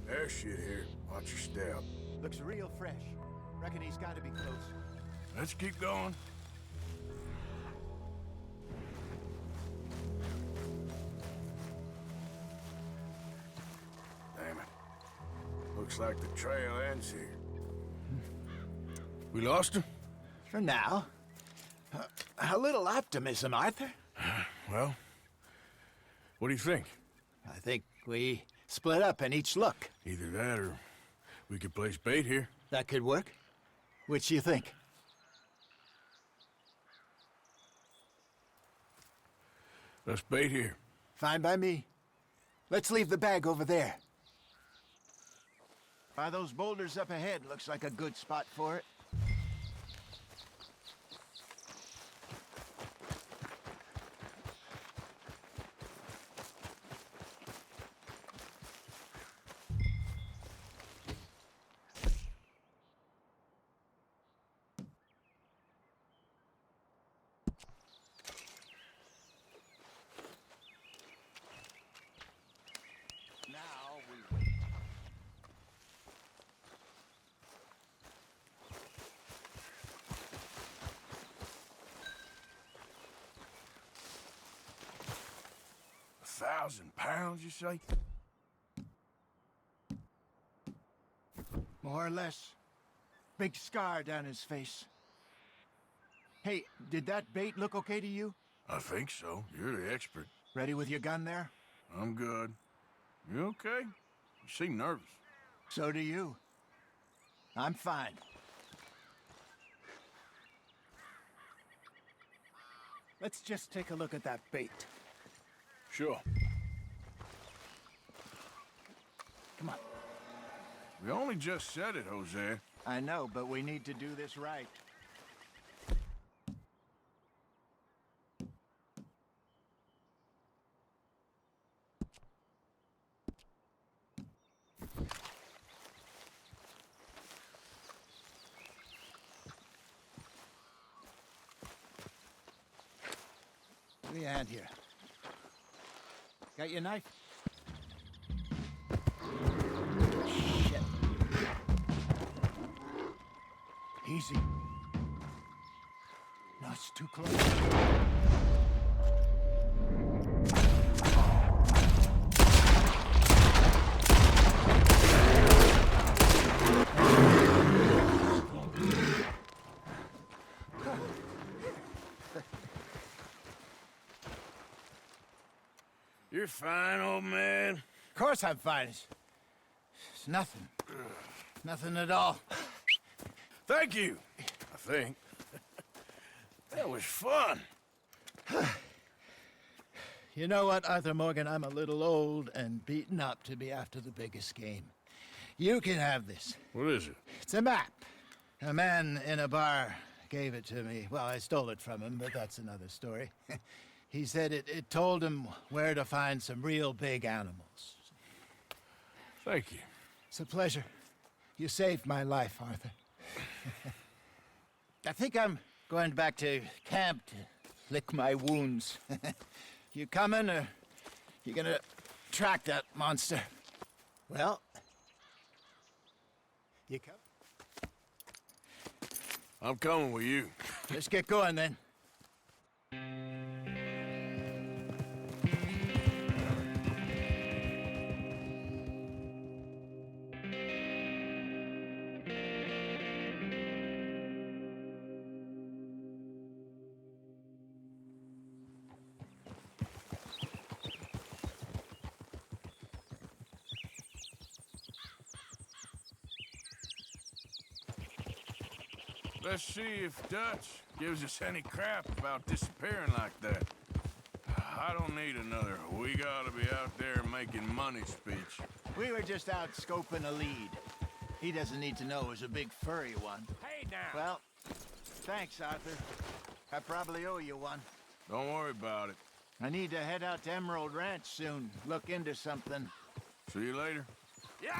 There's shit here. Watch your step. Looks real fresh. Reckon he's got to be close. Let's keep going. Damn it. Looks like the trail ends here. We lost him? For now. A little optimism, Arthur. Well, what do you think? I think we split up and each look. Either that or we could place bait here. That could work. Which you think? Let's bait here. Fine by me. Let's leave the bag over there. By those boulders up ahead, looks like a good spot for it. Now we wait. £1,000, you say? More or less. Big scar down his face. Hey, did that bait look okay to you? I think so. You're the expert. Ready with your gun there? I'm good. You okay? You seem nervous. So do you. I'm fine. Let's just take a look at that bait. Sure. Come on. We only just said it, Jose. I know, but we need to do this right. Give me a hand here. Got your knife? Shit. Easy. No, it's too close. You're fine, old man. Of course I'm fine. It's nothing. Nothing at all. Thank you, I think. That was fun. You know what, Arthur Morgan? I'm a little old and beaten up to be after the biggest game. You can have this. What is it? It's a map. A man in a bar gave it to me. Well, I stole it from him, but that's another story. He said it told him where to find some real big animals. Thank you. It's a pleasure. You saved my life, Arthur. I think I'm going back to camp to lick my wounds. You coming, or you gonna track that monster? Well, you come? I'm coming with you. Let's get going, then. Let's see if Dutch gives us any crap about disappearing like that. I don't need another "we gotta be out there making money" speech. We were just out scoping a lead. He doesn't need to know it was a big furry one. Hey, now! Well, thanks, Arthur. I probably owe you one. Don't worry about it. I need to head out to Emerald Ranch soon. Look into something. See you later. Yeah!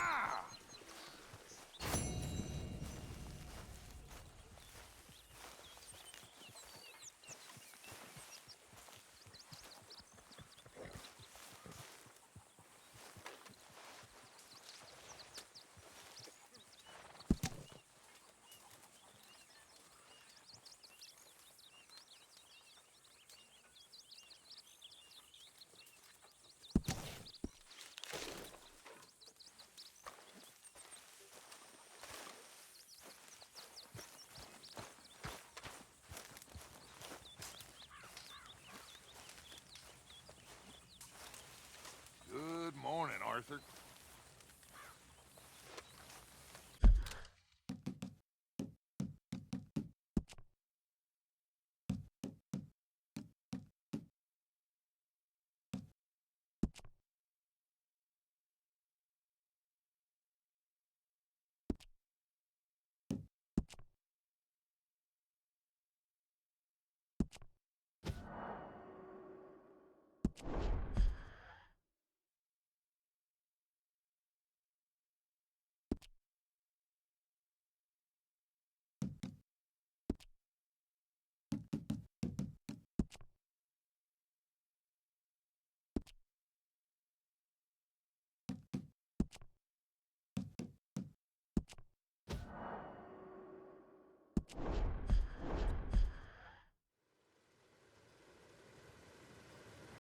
Good morning, Arthur.